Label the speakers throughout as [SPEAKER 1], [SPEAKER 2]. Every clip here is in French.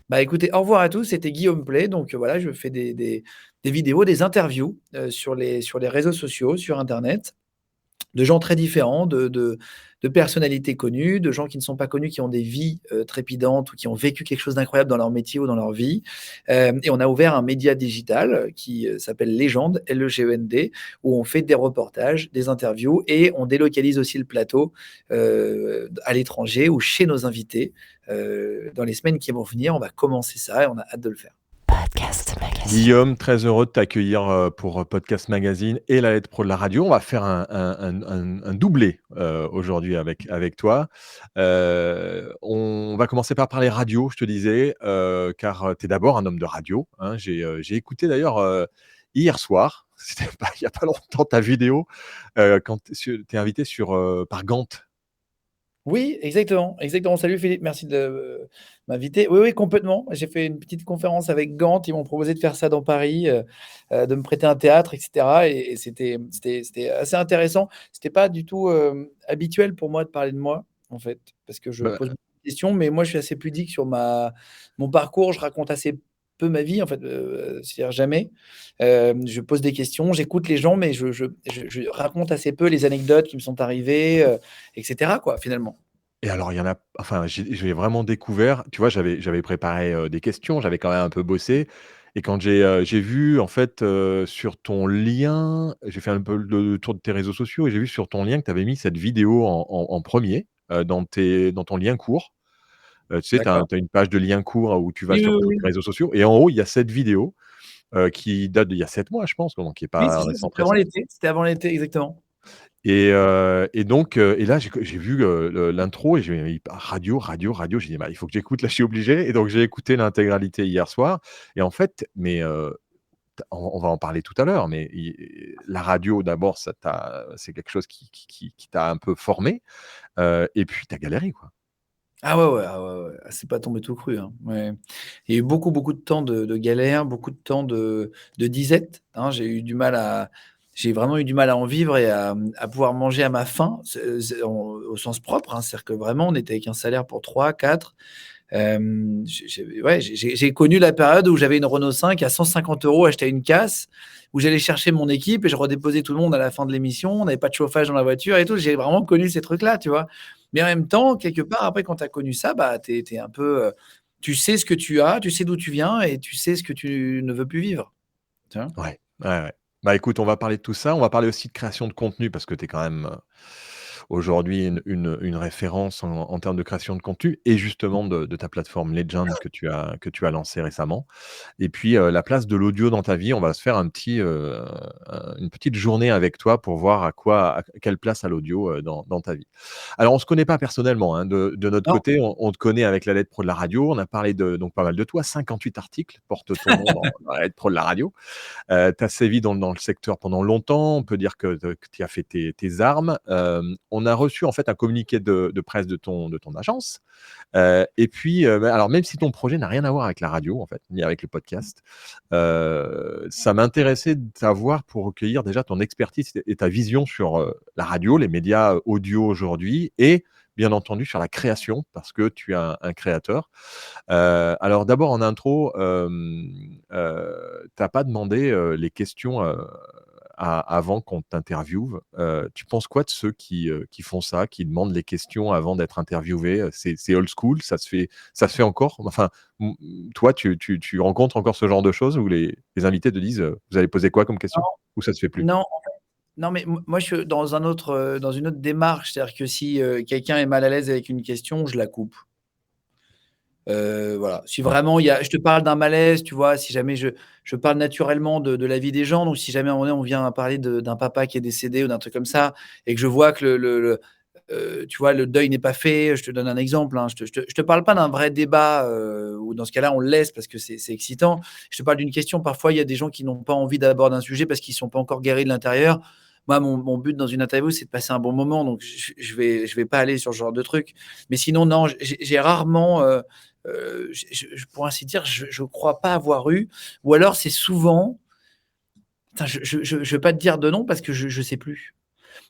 [SPEAKER 1] Bah, écoutez, au revoir à tous, c'était Guillaume Play. Donc, voilà, je fais des vidéos, des interviews, sur les réseaux sociaux, sur internet, de gens très différents, de personnalités connues, de gens qui ne sont pas connus, qui ont des vies, trépidantes ou qui ont vécu quelque chose d'incroyable dans leur métier ou dans leur vie. Et on a ouvert un média digital, qui, s'appelle Légende, Legend, où on fait des reportages, des interviews et on délocalise aussi le plateau, à l'étranger ou chez nos invités. Dans les semaines qui vont venir, on va commencer ça et on a hâte de le faire.
[SPEAKER 2] Podcast Magazine.
[SPEAKER 3] Guillaume, très heureux de t'accueillir pour Podcast Magazine et la Lettre Pro de la radio. On va faire un doublé aujourd'hui avec toi. On va commencer par parler radio, je te disais, car tu es d'abord un homme de radio, hein. J'ai écouté d'ailleurs hier soir, c'était pas, il n'y a pas longtemps, ta vidéo quand tu es invité par Gant.
[SPEAKER 1] Oui, exactement, exactement. Salut Philippe, merci de m'inviter. Oui, oui, complètement. J'ai fait une petite conférence avec Gant. Ils m'ont proposé de faire ça dans Paris, de me prêter un théâtre, et cetera. Et c'était assez intéressant. C'était pas du tout habituel pour moi de parler de moi, en fait, parce que je pose
[SPEAKER 3] Bah,
[SPEAKER 1] beaucoup de questions, mais moi, je suis assez pudique sur mon parcours. Je raconte assez peu ma vie, en fait, c'est-à-dire jamais. Je pose des questions, j'écoute les gens, mais je raconte assez peu les anecdotes qui me sont arrivées, et cetera, quoi, finalement.
[SPEAKER 3] Et alors, il y en a, enfin, j'ai vraiment découvert, tu vois, j'avais préparé, des questions, j'avais quand même un peu bossé et quand j'ai vu en fait, sur ton lien, j'ai fait un peu le tour de tes réseaux sociaux et j'ai vu sur ton lien que tu avais mis cette vidéo en 1er, dans ton lien court. Tu sais, tu as
[SPEAKER 1] D'accord.
[SPEAKER 3] une page de lien court où tu vas
[SPEAKER 1] Oui,
[SPEAKER 3] sur
[SPEAKER 1] oui,
[SPEAKER 3] tous
[SPEAKER 1] oui.
[SPEAKER 3] tes réseaux sociaux et en haut, il y a cette vidéo, qui date d'il y a 7 mois, je pense, donc qui est
[SPEAKER 1] Oui,
[SPEAKER 3] pas
[SPEAKER 1] c'est ça,
[SPEAKER 3] récente, récente.
[SPEAKER 1] c'était avant l'été, exactement.
[SPEAKER 3] Et donc et là, j'ai vu, l'intro et j'ai mis radio, radio, radio. J'ai dit: «Bah, il faut que j'écoute, là, je suis obligé» et donc j'ai écouté l'intégralité hier soir et en fait, mais tu on va en parler tout à l'heure, mais la radio d'abord, c'est quelque chose qui t'a un peu formé, et puis tu as galéré, quoi.
[SPEAKER 1] Ah ouais, ouais, ah ouais, ouais, ah, c'est pas tombé tout cru, hein. Ouais. Il y a eu beaucoup, beaucoup de temps de galère, beaucoup de temps de disette, hein. J'ai vraiment eu du mal à en vivre et à pouvoir manger à ma faim, au sens propre, hein. C'est-à-dire que vraiment, on était avec un salaire pour 3, 4. J'ai connu la période où j'avais une Renault 5 à 150 € acheté à une casse, où j'allais chercher mon équipe et je redéposais tout le monde à la fin de l'émission. On n'avait pas de chauffage dans la voiture et tout. J'ai vraiment connu ces trucs-là, tu vois? Mais en même temps, quelque part, après, quand tu as connu ça, bah, tu es un peu, tu sais ce que tu as, tu sais d'où tu viens et tu sais ce que tu ne veux plus vivre, tu vois?
[SPEAKER 3] Ouais, ouais, ouais. Bah, écoute, on va parler de tout ça. On va parler aussi de création de contenu parce que tu es quand même, aujourd'hui une référence en termes de création de contenu et justement de ta plateforme Legend que tu as lancée récemment. Et puis, la place de l'audio dans ta vie, on va se faire une petite journée avec toi pour voir à quelle place a l'audio, dans ta vie. Alors on se connaît pas personnellement, hein, de notre
[SPEAKER 1] Non,
[SPEAKER 3] côté, on te connaît avec la lettre pro de la radio. On a parlé donc pas mal de toi, 58 articles portent ton nom dans la lettre pro de la radio. Tu as sévi dans le secteur pendant longtemps. On peut dire que tu as fait tes armes. On a reçu en fait un communiqué de presse de ton agence. Et puis, bah, alors même si ton projet n'a rien à voir avec la radio en fait, ni avec le podcast, ça m'intéressait de t'avoir pour recueillir déjà ton expertise et ta vision sur, la radio, les médias audio aujourd'hui et bien entendu sur la création parce que tu es un créateur. Alors d'abord en intro, tu pas demandé, les questions, avant qu'on t'interviewe. Tu penses quoi de ceux qui font ça, qui demandent les questions avant d'être interviewés? C'est old school, ça se fait encore? Enfin, toi, tu rencontres encore ce genre de choses où les invités te disent, «Vous allez poser quoi comme question?» Ou ça se fait plus?
[SPEAKER 1] non, non, mais moi, je suis dans une autre démarche. C'est-à-dire que si, quelqu'un est mal à l'aise avec une question, je la coupe. Voilà. Si
[SPEAKER 3] Ouais.
[SPEAKER 1] vraiment je te parle d'un malaise, tu vois? Si jamais je parle naturellement de la vie des gens, donc si jamais à un moment donné, on vient parler d'un papa qui est décédé ou d'un truc comme ça et que je vois que tu vois, le deuil n'est pas fait, je te donne un exemple, hein. Je te parle pas d'un vrai débat, où dans ce cas-là, on le laisse parce que c'est excitant. Je te parle d'une question, parfois, il y a des gens qui n'ont pas envie d'aborder un sujet parce qu'ils sont pas encore guéris de l'intérieur. Moi, mon but dans une interview, c'est de passer un bon moment, donc je vais pas aller sur ce genre de truc. Mais sinon, non, j'ai rarement, pour ainsi dire, je crois pas avoir eu, ou alors c'est souvent, putain, je vais pas te dire de nom parce que je sais plus.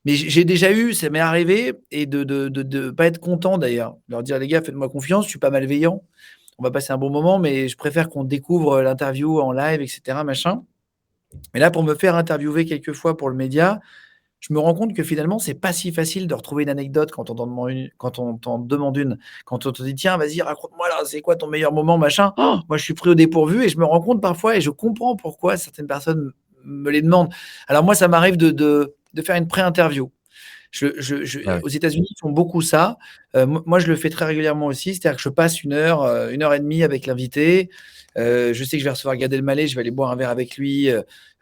[SPEAKER 1] Mais j'ai déjà eu, ça m'est arrivé et de pas être content d'ailleurs. Leur dire: «Les gars, faites-moi confiance, je suis pas malveillant». on va passer un bon moment, mais je préfère qu'on découvre l'interview en live, et cetera, machin. Mais là, pour me faire interviewer quelques fois pour le média, je me rends compte que finalement, c'est pas si facile de retrouver une anecdote quand on t'en demande une, quand on t'en demande une. Quand on te dit: «Tiens, vas-y, raconte-moi là, c'est quoi ton meilleur moment?» machin. Moi, je suis pris au dépourvu et je me rends compte parfois et je comprends pourquoi certaines personnes me les demandent. Alors moi, ça m'arrive de faire une pré-interview.
[SPEAKER 3] Ouais.
[SPEAKER 1] Aux États-Unis, ils font beaucoup ça. Moi, je le fais très régulièrement aussi. C'est-à-dire que je passe 1 heure et demie avec l'invité. Je sais que je vais recevoir Gad Elmaleh, je vais aller boire un verre avec lui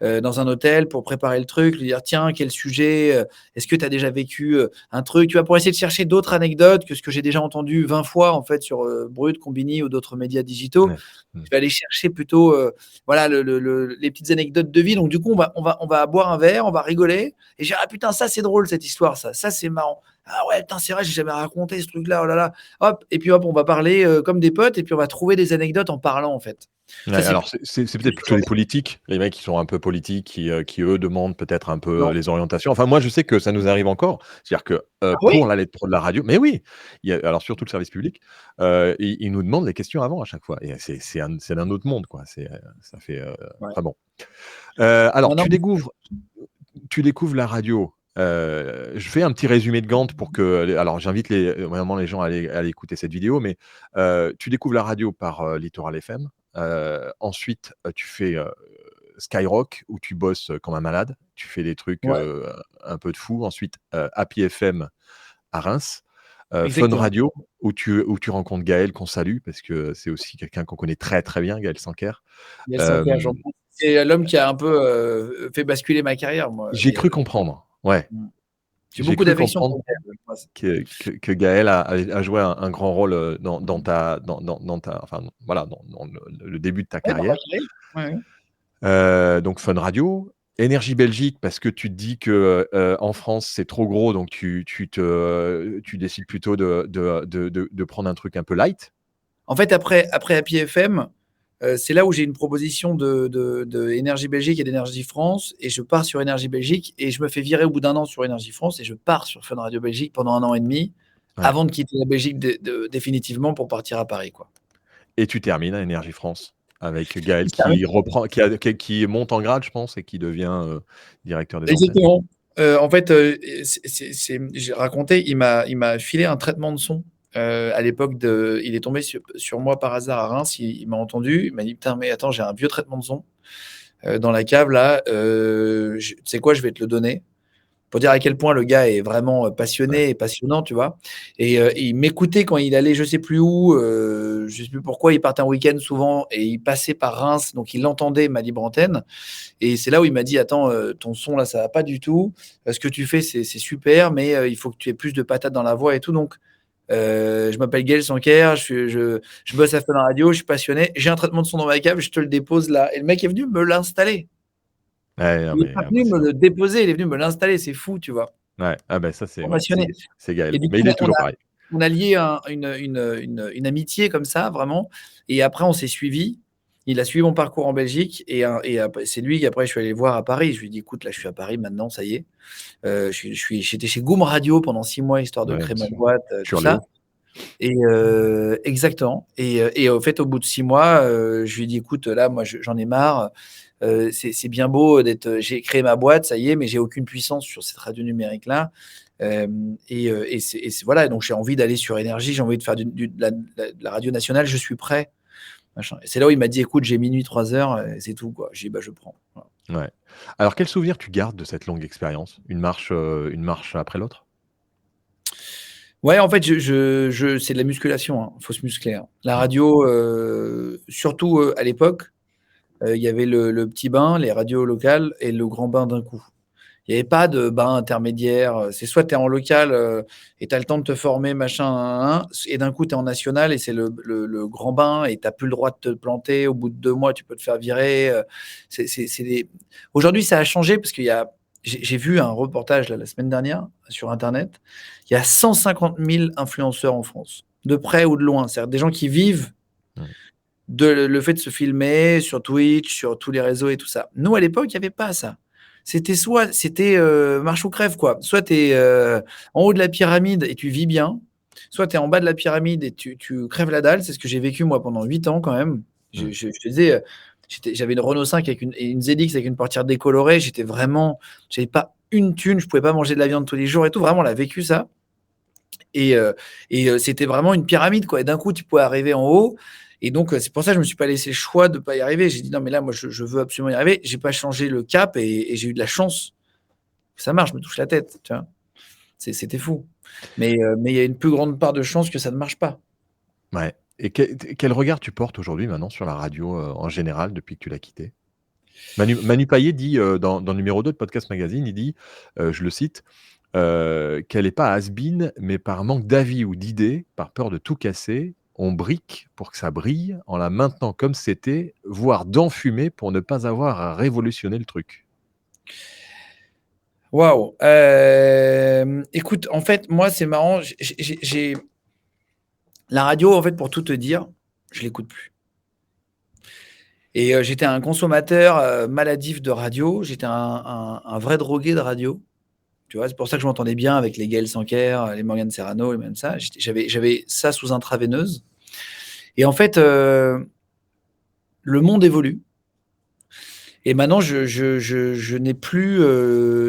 [SPEAKER 1] dans un hôtel pour préparer le truc, lui dire tiens, quel sujet, est-ce que tu as déjà vécu un truc, tu vois, pour essayer de chercher d'autres anecdotes que ce que j'ai déjà entendu 20 fois en fait sur Brut, Combini ou d'autres médias digitaux.
[SPEAKER 3] Ouais. Mmh.
[SPEAKER 1] Je vais aller chercher plutôt voilà, les petites anecdotes de vie. Donc, du coup, on va boire un verre, on va rigoler. Et j'ai ah putain, ça, c'est drôle, cette histoire, ça, c'est marrant. Ah ouais, putain, c'est vrai, j'ai jamais raconté ce truc-là, oh là là. Hop, et puis hop, on va parler comme des potes, et puis on va trouver des anecdotes en parlant, en fait. Ça,
[SPEAKER 3] Ouais,
[SPEAKER 1] c'est
[SPEAKER 3] alors c'est peut-être plutôt les politiques, les mecs qui sont un peu politiques, qui eux demandent peut-être un peu,
[SPEAKER 1] non.
[SPEAKER 3] les orientations. Enfin moi je sais que ça nous arrive encore, c'est-à-dire que,
[SPEAKER 1] Ah
[SPEAKER 3] pour
[SPEAKER 1] oui?
[SPEAKER 3] la lettre pro de la radio mais oui! Il y a alors surtout le service public, ils nous demandent les questions avant à chaque fois et c'est d'un autre monde quoi, ça fait,
[SPEAKER 1] Ouais.
[SPEAKER 3] enfin bon.
[SPEAKER 1] Non,
[SPEAKER 3] Alors
[SPEAKER 1] non.
[SPEAKER 3] tu découvres la radio, je fais un petit résumé de Gantt pour que alors j'invite vraiment les gens à aller écouter cette vidéo, mais tu découvres la radio par, Littoral FM. Ensuite, tu fais, Skyrock où tu bosses, comme un malade. Tu fais des trucs,
[SPEAKER 1] Ouais,
[SPEAKER 3] un peu de fou. Ensuite, Happy FM à Reims, Fun
[SPEAKER 1] exactement.
[SPEAKER 3] Radio où tu rencontres Gaël qu'on salue parce que c'est aussi quelqu'un qu'on connaît très, très bien, Gaël Sanquer.
[SPEAKER 1] Il y a le Sanker,
[SPEAKER 3] Hem,
[SPEAKER 1] c'est l'homme qui a un peu fait basculer ma carrière, moi,
[SPEAKER 3] j'ai cru
[SPEAKER 1] Gaël.
[SPEAKER 3] comprendre, ouais,
[SPEAKER 1] Mmh. J'ai
[SPEAKER 3] j'ai
[SPEAKER 1] beaucoup
[SPEAKER 3] cru
[SPEAKER 1] d'affection
[SPEAKER 3] comprendre
[SPEAKER 1] pour Gaël, je pense.
[SPEAKER 3] que Gaël a joué un grand rôle, dans ta enfin, voilà, dans le début de ta
[SPEAKER 1] Ouais, dans ma
[SPEAKER 3] carrière.
[SPEAKER 1] carrière. Ouais, ouais.
[SPEAKER 3] Donc Fun Radio, Énergie Belgique parce que tu te dis que, en France, c'est trop gros donc tu décides plutôt de prendre un truc un peu light.
[SPEAKER 1] En fait, après Happy FM, c'est là où j'ai une proposition de Énergie Belgique et d'Énergie France et je pars sur Énergie Belgique et je me fais virer au bout d'1 an sur Énergie France et je pars sur Fun Radio Belgique pendant 1 an et demi
[SPEAKER 3] Ouais
[SPEAKER 1] avant de quitter la Belgique définitivement pour partir à Paris, quoi.
[SPEAKER 3] et tu termines à Énergie France avec Gaël
[SPEAKER 1] Ça arrive.
[SPEAKER 3] qui reprend qui monte en grade, je pense et qui devient, directeur des antennes.
[SPEAKER 1] Exactement. En fait, j'ai raconté, il m'a filé un traitement de son, à l'époque il est tombé sur moi par hasard à Reims, il m'a entendu, il m'a dit: «Putain, mais attends, j'ai un vieux traitement de son, dans la cave là, tu sais quoi? Je vais te le donner». Pour dire à quel point le gars est vraiment
[SPEAKER 3] Ouais.
[SPEAKER 1] passionné et passionnant, tu vois? Et il m'écoutait quand il allait je sais plus où, je sais plus pourquoi, il partait en week-end souvent et il passait par Reims, donc il entendait ma libre antenne et c'est là où il m'a dit: «Attends, ton son là, ça va pas du tout. Ce que tu fais, c'est super, mais il faut que tu aies plus de patates dans la voix et tout». Donc je m'appelle Gaël Sanquer, je bosse à Fun Radio, je suis passionné, j'ai un traitement de son dans ma cave, je te le dépose là et le mec est venu me l'installer.
[SPEAKER 3] Ouais, non
[SPEAKER 1] Il est
[SPEAKER 3] mais
[SPEAKER 1] pas
[SPEAKER 3] ah bah,
[SPEAKER 1] venu me le déposer, il est venu me l'installer, c'est fou, tu vois?
[SPEAKER 3] ouais, ah bah, ça c'est ouais,
[SPEAKER 1] Passionné.
[SPEAKER 3] c'est
[SPEAKER 1] Et
[SPEAKER 3] Gaël,
[SPEAKER 1] du
[SPEAKER 3] mais
[SPEAKER 1] coup,
[SPEAKER 3] il est toujours pareil.
[SPEAKER 1] on a lié une amitié comme ça, vraiment. Et après, on s'est suivis. Il a suivi mon parcours en Belgique et après, c'est lui qu'après je suis allé voir à Paris. Je lui ai dit: «Écoute, là, je suis à Paris maintenant, ça y est». J'étais chez Goom Radio pendant 6 mois, histoire de
[SPEAKER 3] Ouais,
[SPEAKER 1] créer
[SPEAKER 3] bien
[SPEAKER 1] ma
[SPEAKER 3] sûr.
[SPEAKER 1] boîte, tout
[SPEAKER 3] Sur
[SPEAKER 1] ça.
[SPEAKER 3] Léo.
[SPEAKER 1] Et exactement. Et au fait, au bout de 6 mois, je lui ai dit: «Écoute, là, moi, j'en ai marre. C'est bien beau d'être, j'ai créé ma boîte, ça y est, mais j'ai aucune puissance sur cette radio numérique-là. Et c'est voilà, donc j'ai envie d'aller sur énergie, j'ai envie de faire de la radio nationale, je suis prêt, machin». Et c'est là où il m'a dit: «Écoute, j'ai minuit 3 heures, c'est tout, quoi». J'ai dit: «Bah, je prends». Voilà.
[SPEAKER 3] Ouais. Alors quel souvenir tu gardes de cette longue expérience? Une marche après l'autre?
[SPEAKER 1] Ouais, en fait, c'est de la musculation, hein, faut se muscler, hein. La
[SPEAKER 3] Mmh.
[SPEAKER 1] radio, surtout, à l'époque, il y avait le petit bain, les radios locales et le grand bain d'un coup. Il y avait pas de bain intermédiaire, c'est soit tu es en local, et tu as le temps de te former machin, nin, nin, et d'un coup tu es en national et c'est le grand bain et tu as plus le droit de te planter. Au bout de 2 mois, tu peux te faire virer, c'est des aujourd'hui ça a changé parce qu'il y a j'ai vu un reportage là, la semaine dernière sur internet. Il y a 150 000 influenceurs en France, de près ou de loin. C'est-à-dire des gens qui vivent
[SPEAKER 3] Mmh.
[SPEAKER 1] de le fait de se filmer sur Twitch, sur tous les réseaux et tout ça. Nous, à l'époque, il y avait pas ça. C'était marche ou crève, quoi. Soit tu es, en haut de la pyramide et tu vis bien, soit tu es en bas de la pyramide et tu crèves la dalle. C'est ce que j'ai vécu moi pendant 8 ans quand même.
[SPEAKER 3] Mmh.
[SPEAKER 1] Je te disais, j'avais une Renault 5 avec une ZX avec une portière décolorée. J'avais pas une thune, je pouvais pas manger de la viande tous les jours et tout. Vraiment, on a vécu ça. Et c'était vraiment une pyramide, quoi. Et d'un coup, tu pouvais arriver en haut. Et donc, c'est pour ça que je me suis pas laissé le choix de pas y arriver. J'ai dit non, mais là, moi, je veux absolument y arriver. J'ai pas changé le cap et j'ai eu de la chance. Ça marche, je me touche la tête, tu vois. C'était fou. Mais il y a une plus grande part de chance que ça ne marche pas.
[SPEAKER 3] Ouais. Et quel regard tu portes aujourd'hui maintenant sur la radio, en général depuis que tu l'as quittée? Manu Payet dit, dans le numéro 2 de Podcast Magazine, il dit, je le cite, qu'elle est pas has-been, mais par manque d'avis ou d'idées, par peur de tout casser, on brique pour que ça brille en la maintenant comme c'était, voire d'enfumer pour ne pas avoir à révolutionner le truc.
[SPEAKER 1] Waouh! Écoute, en fait, moi, c'est marrant, j'ai la radio, en fait, pour tout te dire, je l'écoute plus. Et j'étais un consommateur, maladif de radio. J'étais un vrai drogué de radio. Tu vois? C'est pour ça que je m'entendais bien avec les Gaël Sanker, les Morgane Serrano et même ça. J'avais ça sous intraveineuse et en fait, le monde évolue et maintenant je n'ai plus,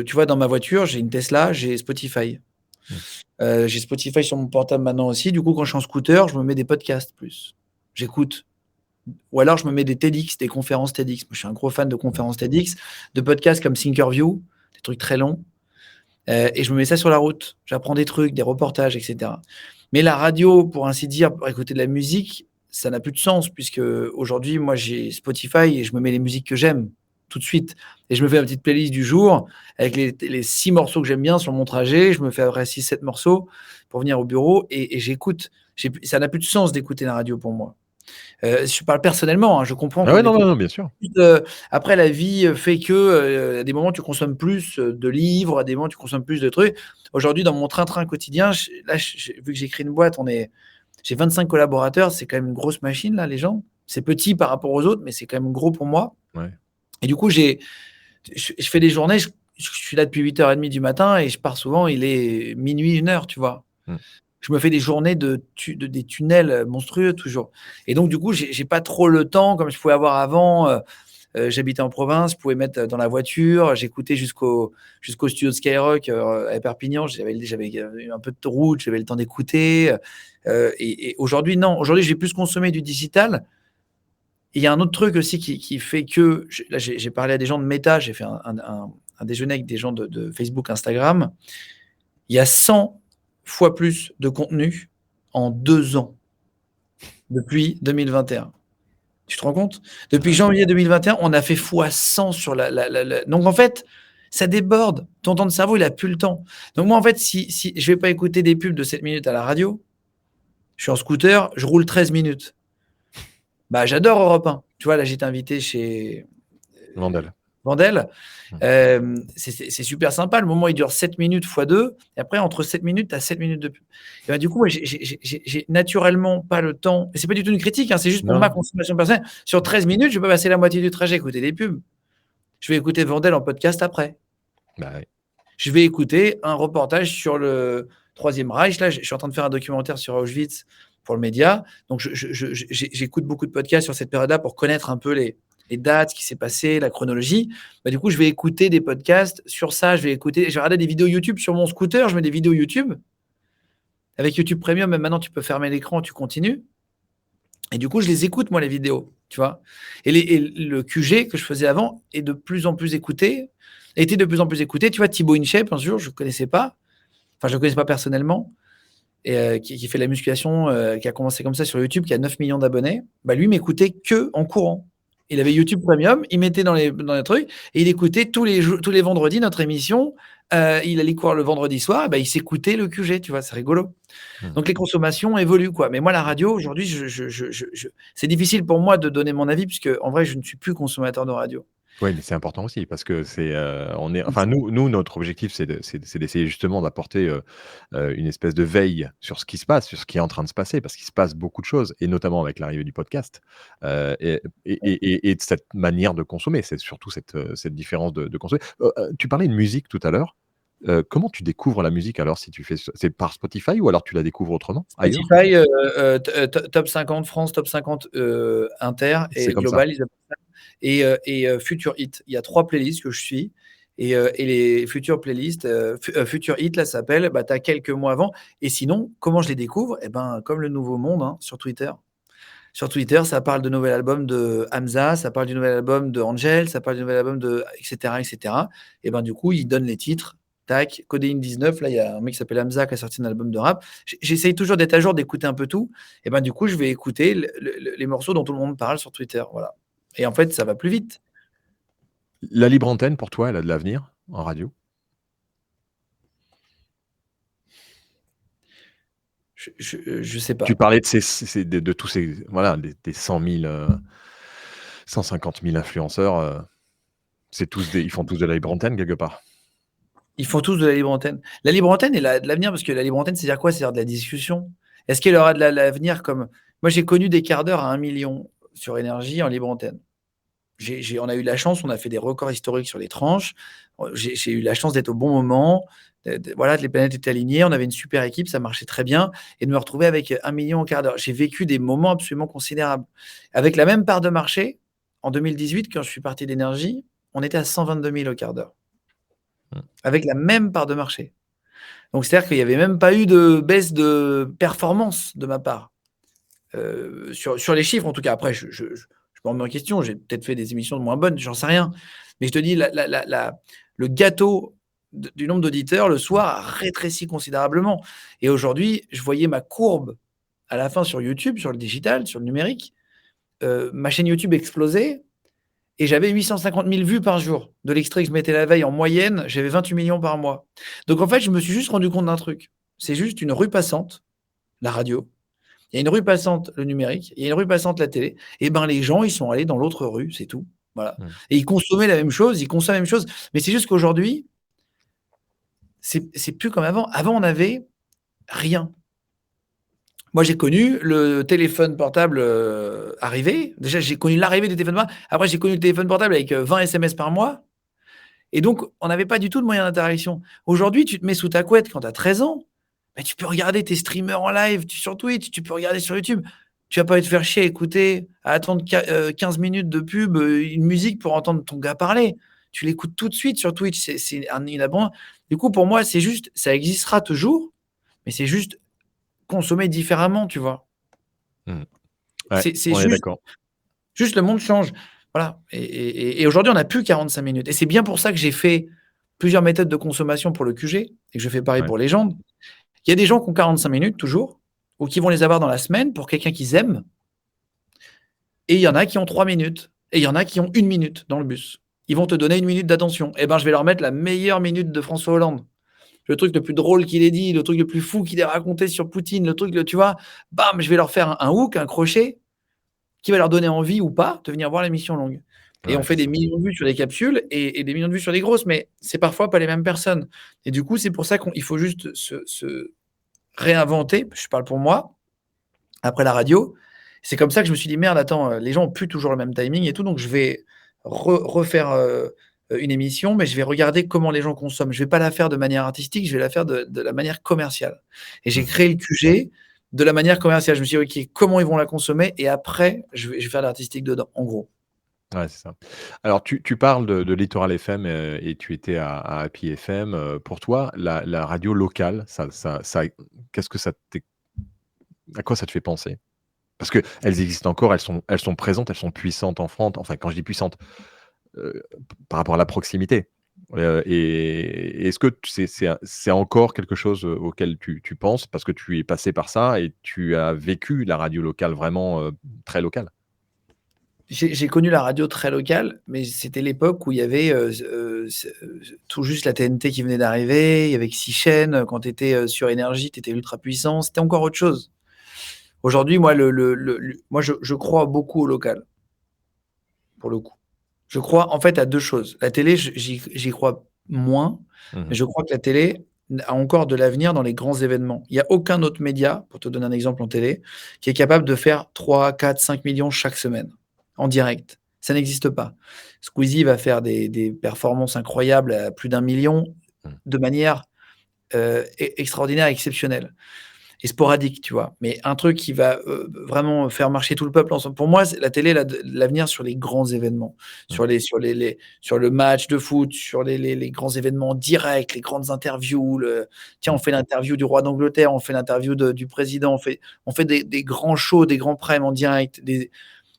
[SPEAKER 1] tu vois, dans ma voiture, j'ai une Tesla, j'ai Spotify.
[SPEAKER 3] Mmh.
[SPEAKER 1] J'ai Spotify sur mon portable maintenant aussi. Du coup, quand je suis en scooter, je me mets des podcasts plus. J'écoute. Ou alors je me mets des TEDx, des conférences TEDx. Moi, je suis un gros fan de conférences TEDx, de podcasts comme Thinkerview, des trucs très longs. Et je me mets ça sur la route. J'apprends des trucs, des reportages, etc. Mais la radio, pour ainsi dire, pour écouter de la musique, ça n'a plus de sens puisque aujourd'hui, moi, j'ai Spotify et je me mets les musiques que j'aime tout de suite. Et je me fais ma petite playlist du jour avec les 6 morceaux que j'aime bien sur mon trajet. Je me fais après 6-7 morceaux pour venir au bureau et j'écoute. Ça n'a plus de sens d'écouter la radio pour moi. Je parle personnellement, hein, je comprends
[SPEAKER 3] Ah
[SPEAKER 1] qu'on
[SPEAKER 3] ouais, non,
[SPEAKER 1] écoute
[SPEAKER 3] non, non, bien sûr.
[SPEAKER 1] après la vie fait que, à des moments tu consommes plus, de livres, à des moments tu consommes plus de trucs. Aujourd'hui dans mon train-train quotidien, vu que j'ai créé une boîte, j'ai 25 collaborateurs, c'est quand même une grosse machine là, les gens. C'est petit par rapport aux autres, mais c'est quand même gros pour moi
[SPEAKER 3] Ouais.
[SPEAKER 1] et du coup je fais des journées, je suis là depuis 8h30 du matin et je pars souvent, il est minuit, 1h, tu vois?
[SPEAKER 3] Mmh.
[SPEAKER 1] Je me fais des journées des tunnels monstrueux toujours et donc du coup, j'ai pas trop le temps comme je pouvais avoir avant. J'habitais en province, je pouvais mettre dans la voiture, j'écoutais jusqu'au studio de Skyrock, à Perpignan. J'avais un peu de route, j'avais le temps d'écouter, et aujourd'hui non. Aujourd'hui, j'ai plus consommé du digital. Il y a un autre truc aussi qui fait que j'ai parlé à des gens de Meta, j'ai fait un déjeuner avec des gens de Facebook, Instagram. Il y a 100 fois plus de contenu en 2 ans, depuis 2021. Tu te rends compte? Depuis
[SPEAKER 3] Ouais.
[SPEAKER 1] janvier 2021, on a fait fois 100 sur la donc en fait, ça déborde. Ton temps de cerveau, il a plus le temps. Donc moi, en fait, si je vais pas écouter des pubs de 7 minutes à la radio, je suis en scooter, je roule 13 minutes. Bah, j'adore Europe 1. Tu vois, là, j'étais invité chez,
[SPEAKER 3] Vandel.
[SPEAKER 1] Wendel.
[SPEAKER 3] Mmh.
[SPEAKER 1] C'est super sympa. Le moment, il dure 7 minutes fois 2 et après entre 7 minutes, tu as 7 minutes de pub. Et bah, du coup, moi, j'ai naturellement pas le temps et c'est pas du tout une critique, hein, c'est juste pour
[SPEAKER 3] Non,
[SPEAKER 1] ma
[SPEAKER 3] non.
[SPEAKER 1] consommation personnelle. Sur 13 minutes, je vais pas passer la moitié du trajet à écouter des pubs. Je vais écouter Wendel en podcast après.
[SPEAKER 3] Bah, ouais.
[SPEAKER 1] Je vais écouter un reportage sur le Troisième Reich. Là, je suis en train de faire un documentaire sur Auschwitz pour le média. Donc, j'écoute beaucoup de podcasts sur cette période-là pour connaître un peu les dates, ce qui s'est passé, la chronologie. Bah, du coup, je vais écouter des podcasts sur ça. Je vais regarder des vidéos YouTube sur mon scooter. Je mets des vidéos YouTube. Avec YouTube Premium, même maintenant, tu peux fermer l'écran, tu continues. Et du coup, je les écoute, moi, les vidéos, tu vois. Et le QG que je faisais avant est de plus en plus écouté, était de plus en plus écouté. Tu vois, Thibaut InShape, un jour, je ne connaissais pas. Enfin, je ne le connaissais pas personnellement. Et qui fait de la musculation, qui a commencé comme ça sur YouTube, qui a 9 millions d'abonnés. Bah, lui, m'écoutait que en courant. Il avait YouTube Premium, il mettait dans les trucs et il écoutait tous les vendredis notre émission. Il allait courir le vendredi soir, bah, il s'écoutait le QG, tu vois, c'est rigolo.
[SPEAKER 3] Mmh.
[SPEAKER 1] Donc les consommations évoluent, quoi. Mais moi, la radio, aujourd'hui, c'est difficile pour moi de donner mon avis puisque en vrai, je ne suis plus consommateur de radio.
[SPEAKER 3] Oui, mais c'est important aussi parce que on est enfin nous notre objectif c'est d'essayer justement d'apporter, une espèce de veille sur ce qui se passe, sur ce qui est en train de se passer parce qu'il se passe beaucoup de choses et notamment avec l'arrivée du podcast, et de cette manière de consommer. C'est surtout cette différence de consommer. Tu parlais de musique tout à l'heure. Comment tu découvres la musique alors si tu fais c'est par Spotify ou alors tu la découvres autrement, ailleurs?
[SPEAKER 1] Spotify, top 50 France, top 50 inter
[SPEAKER 3] C'est
[SPEAKER 1] et
[SPEAKER 3] comme ça.
[SPEAKER 1] global, ils appellent ça et Future Hit. Il y a 3 playlists que je suis et les futures playlists, Future Hit, là, ça s'appelle, bah, tu as quelques mois avant et sinon, comment je les découvre? Et ben, comme Le Nouveau Monde, hein, sur Twitter. Sur Twitter, ça parle de nouvel album de Hamza, ça parle du nouvel album de Angèle, ça parle du nouvel album de et cetera et cetera et ben, du coup, ils donnent les titres. Tac, Codéine 19, là, il y a un mec qui s'appelle Hamza qui a sorti un album de rap. J'essaye toujours d'être à jour, d'écouter un peu tout et ben, du coup, je vais écouter les morceaux dont tout le monde parle sur Twitter, voilà et en fait, ça va plus vite.
[SPEAKER 3] La libre antenne pour toi, elle a de l'avenir en radio?
[SPEAKER 1] Je sais
[SPEAKER 3] Tu
[SPEAKER 1] pas.
[SPEAKER 3] parlais de ces de tous ces voilà, des 100 000, 150 000 influenceurs, c'est tous des ils font tous de la libre antenne quelque part?
[SPEAKER 1] Ils font tous de la libre antenne. La libre antenne, elle a de l'avenir parce que la libre antenne, c'est-à-dire quoi? C'est-à-dire de la discussion. Est-ce qu'elle aura de l'avenir comme moi, j'ai connu des quarts d'heure à 1 million sur Énergie en libre antenne. On a eu la chance, on a fait des records historiques sur les tranches. J'ai eu la chance d'être au bon moment. Voilà, les planètes étaient alignées. On avait une super équipe, ça marchait très bien. Et de me retrouver avec 1 million au quart d'heure. J'ai vécu des moments absolument considérables. Avec la même part de marché, en 2018, quand je suis parti d'Énergie, on était à 122 000 au quart d'heure.
[SPEAKER 3] Mmh.
[SPEAKER 1] Avec la même part de marché. Donc, c'est-à-dire qu'il n'y avait même pas eu de baisse de performance de ma part. Sur les chiffres, en tout cas. Après, je me remets en question. J'ai peut-être fait des émissions de moins bonnes, j'en sais rien. Mais je te dis, le gâteau du nombre d'auditeurs le soir a rétréci considérablement. Et aujourd'hui, je voyais ma courbe à la fin sur YouTube, sur le digital, sur le numérique. Ma chaîne YouTube explosait et j'avais 850 000 vues par jour. De l'extrait que je mettais la veille, en moyenne, j'avais 28 millions par mois. Donc en fait, je me suis juste rendu compte d'un truc. C'est juste une rue passante, la radio. Il y a une rue passante, le numérique. Il y a une rue passante, la télé. Et ben les gens, ils sont allés dans l'autre rue, c'est tout. Voilà.
[SPEAKER 3] Mmh.
[SPEAKER 1] Et ils consommaient la même chose, ils consomment la même chose. Mais c'est juste qu'aujourd'hui, c'est plus comme avant. Avant, on n'avait rien. Moi, j'ai connu le téléphone portable arriver. Déjà, j'ai connu l'arrivée du téléphone portable. Après, j'ai connu le téléphone portable avec 20 SMS par mois. Et donc, on n'avait pas du tout de moyens d'interaction. Aujourd'hui, tu te mets sous ta couette quand tu as 13 ans. Bah, tu peux regarder tes streamers en live sur Twitch, tu peux regarder sur YouTube. Tu vas pas te faire chier à écouter, à attendre 15 minutes de pub, une musique pour entendre ton gars parler. Tu l'écoutes tout de suite sur Twitch. C'est une abondance. Du coup, pour moi, c'est juste, ça existera toujours, mais c'est juste consommer différemment, tu vois.
[SPEAKER 3] Mmh. Ouais,
[SPEAKER 1] C'est
[SPEAKER 3] on est
[SPEAKER 1] juste,
[SPEAKER 3] d'accord.
[SPEAKER 1] juste le monde change. Voilà. Et aujourd'hui, on n'a plus 45 minutes. Et c'est bien pour ça que j'ai fait plusieurs méthodes de consommation pour le QG et que je fais pareil
[SPEAKER 3] Ouais.
[SPEAKER 1] pour les gens. Il y a des gens qui ont 45 minutes toujours, ou qui vont les avoir dans la semaine pour quelqu'un qu'ils aiment. Et il y en a qui ont 3 minutes. Et il y en a qui ont 1 minute dans le bus. Ils vont te donner 1 minute d'attention. Eh ben, je vais leur mettre la meilleure minute de François Hollande. Le truc le plus drôle qu'il ait dit, le truc le plus fou qu'il ait raconté sur Poutine, le truc, tu vois, bam, je vais leur faire un hook, un crochet, qui va leur donner envie ou pas de venir voir l'émission longue. Et on
[SPEAKER 3] Ouais,
[SPEAKER 1] fait
[SPEAKER 3] c'est
[SPEAKER 1] des
[SPEAKER 3] ça.
[SPEAKER 1] millions de vues sur des capsules et des millions de vues sur des grosses, mais c'est parfois pas les mêmes personnes. Et du coup, c'est pour ça qu'il faut juste se réinventer. Je parle pour moi, après la radio. C'est comme ça que je me suis dit: «Merde, attends, les gens ont plus toujours le même timing et tout, donc je vais refaire, une émission, mais je vais regarder comment les gens consomment. Je vais pas la faire de manière artistique, je vais la faire de la manière commerciale» et j'ai
[SPEAKER 3] Mmh.
[SPEAKER 1] créé le QG de la manière commerciale. Je me suis dit: «OK, comment ils vont la consommer?» et après je vais faire l'artistique dedans, en gros.
[SPEAKER 3] Ouais, c'est ça. Alors tu parles de Littoral FM, et tu étais à Happy FM, pour toi, la radio locale, ça qu'est-ce que ça t'est à quoi ça te fait penser? Parce qu'elles existent encore, elles sont présentes, elles sont puissantes en France. Enfin, quand je dis puissantes, par rapport à la proximité. Et est-ce que c'est encore quelque chose, auquel tu penses? Parce que tu es passé par ça et tu as vécu la radio locale vraiment, très locale?
[SPEAKER 1] J'ai connu la radio très locale, mais c'était l'époque où il y avait, tout juste la TNT qui venait d'arriver, avec 6 chaînes, quand tu étais, sur énergie, tu étais ultra puissant, c'était encore autre chose. Aujourd'hui, moi, moi, je crois beaucoup au local, pour le coup. Je crois, en fait, à 2 choses. La télé, j'y crois moins, mais
[SPEAKER 3] Mmh.
[SPEAKER 1] je crois que la télé a encore de l'avenir dans les grands événements. Il y a aucun autre média, pour te donner un exemple en télé, qui est capable de faire 3, 4, 5 millions chaque semaine, en direct. Ça n'existe pas. Squeezie va faire des performances incroyables à plus d'1 million. de manière extraordinaire, exceptionnelle et sporadique, tu vois. Mais un truc qui va vraiment faire marcher tout le peuple ensemble. Pour moi, la télé, l'avenir sur les grands événements,
[SPEAKER 3] Mmh.
[SPEAKER 1] sur le match de foot, sur les grands événements directs, les grandes interviews. Tiens,
[SPEAKER 3] Mmh.
[SPEAKER 1] on fait l'interview du roi d'Angleterre, on fait l'interview du président, on fait des grands shows, des grands primes en direct,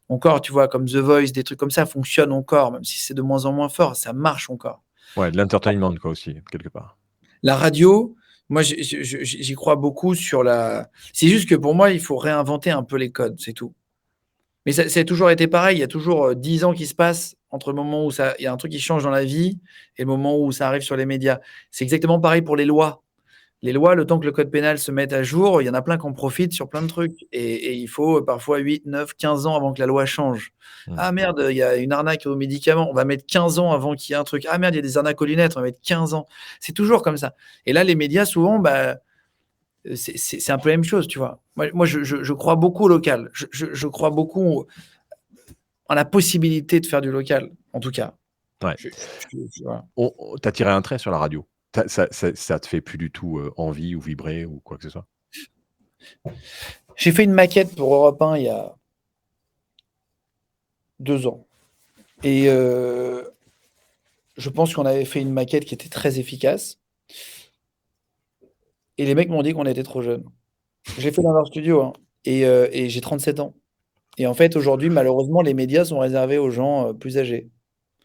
[SPEAKER 1] encore, tu vois, comme The Voice, des trucs comme ça fonctionnent encore, même si c'est de moins en moins fort, ça marche encore.
[SPEAKER 3] Ouais, de l'entertainment quoi aussi, quelque part.
[SPEAKER 1] La radio, moi, j'y crois beaucoup c'est juste que pour moi, il faut réinventer un peu les codes, c'est tout. Mais ça a toujours été pareil, il y a toujours, 10 ans qui se passent entre le moment où il y a un truc qui change dans la vie et le moment où ça arrive sur les médias. C'est exactement pareil pour les lois. Les lois, le temps que le code pénal se mette à jour, il y en a plein qui en profitent sur plein de trucs et il faut parfois 8, 9, 15 ans avant que la loi change.
[SPEAKER 3] Mmh.
[SPEAKER 1] Ah merde, il y a une arnaque aux médicaments, on va mettre 15 ans avant qu'il y ait un truc. Ah merde, il y a des arnaques aux lunettes, on va mettre 15 ans. C'est toujours comme ça et là, les médias souvent, c'est un peu la même chose, tu vois? Moi je crois beaucoup au local. Je crois beaucoup en la possibilité de faire du local, en tout cas.
[SPEAKER 3] Ouais.
[SPEAKER 1] Voilà.
[SPEAKER 3] Tu as tiré un trait sur la radio. Ça te fait plus du tout, envie ou vibrer ou quoi que ce soit?
[SPEAKER 1] J'ai fait une maquette pour Europe 1 il y a 2 ans et je pense qu'on avait fait une maquette qui était très efficace et les mecs m'ont dit qu'on était trop jeunes. J'ai fait dans leur studio, hein et j'ai 37 ans et en fait, aujourd'hui, malheureusement, les médias sont réservés aux gens, plus âgés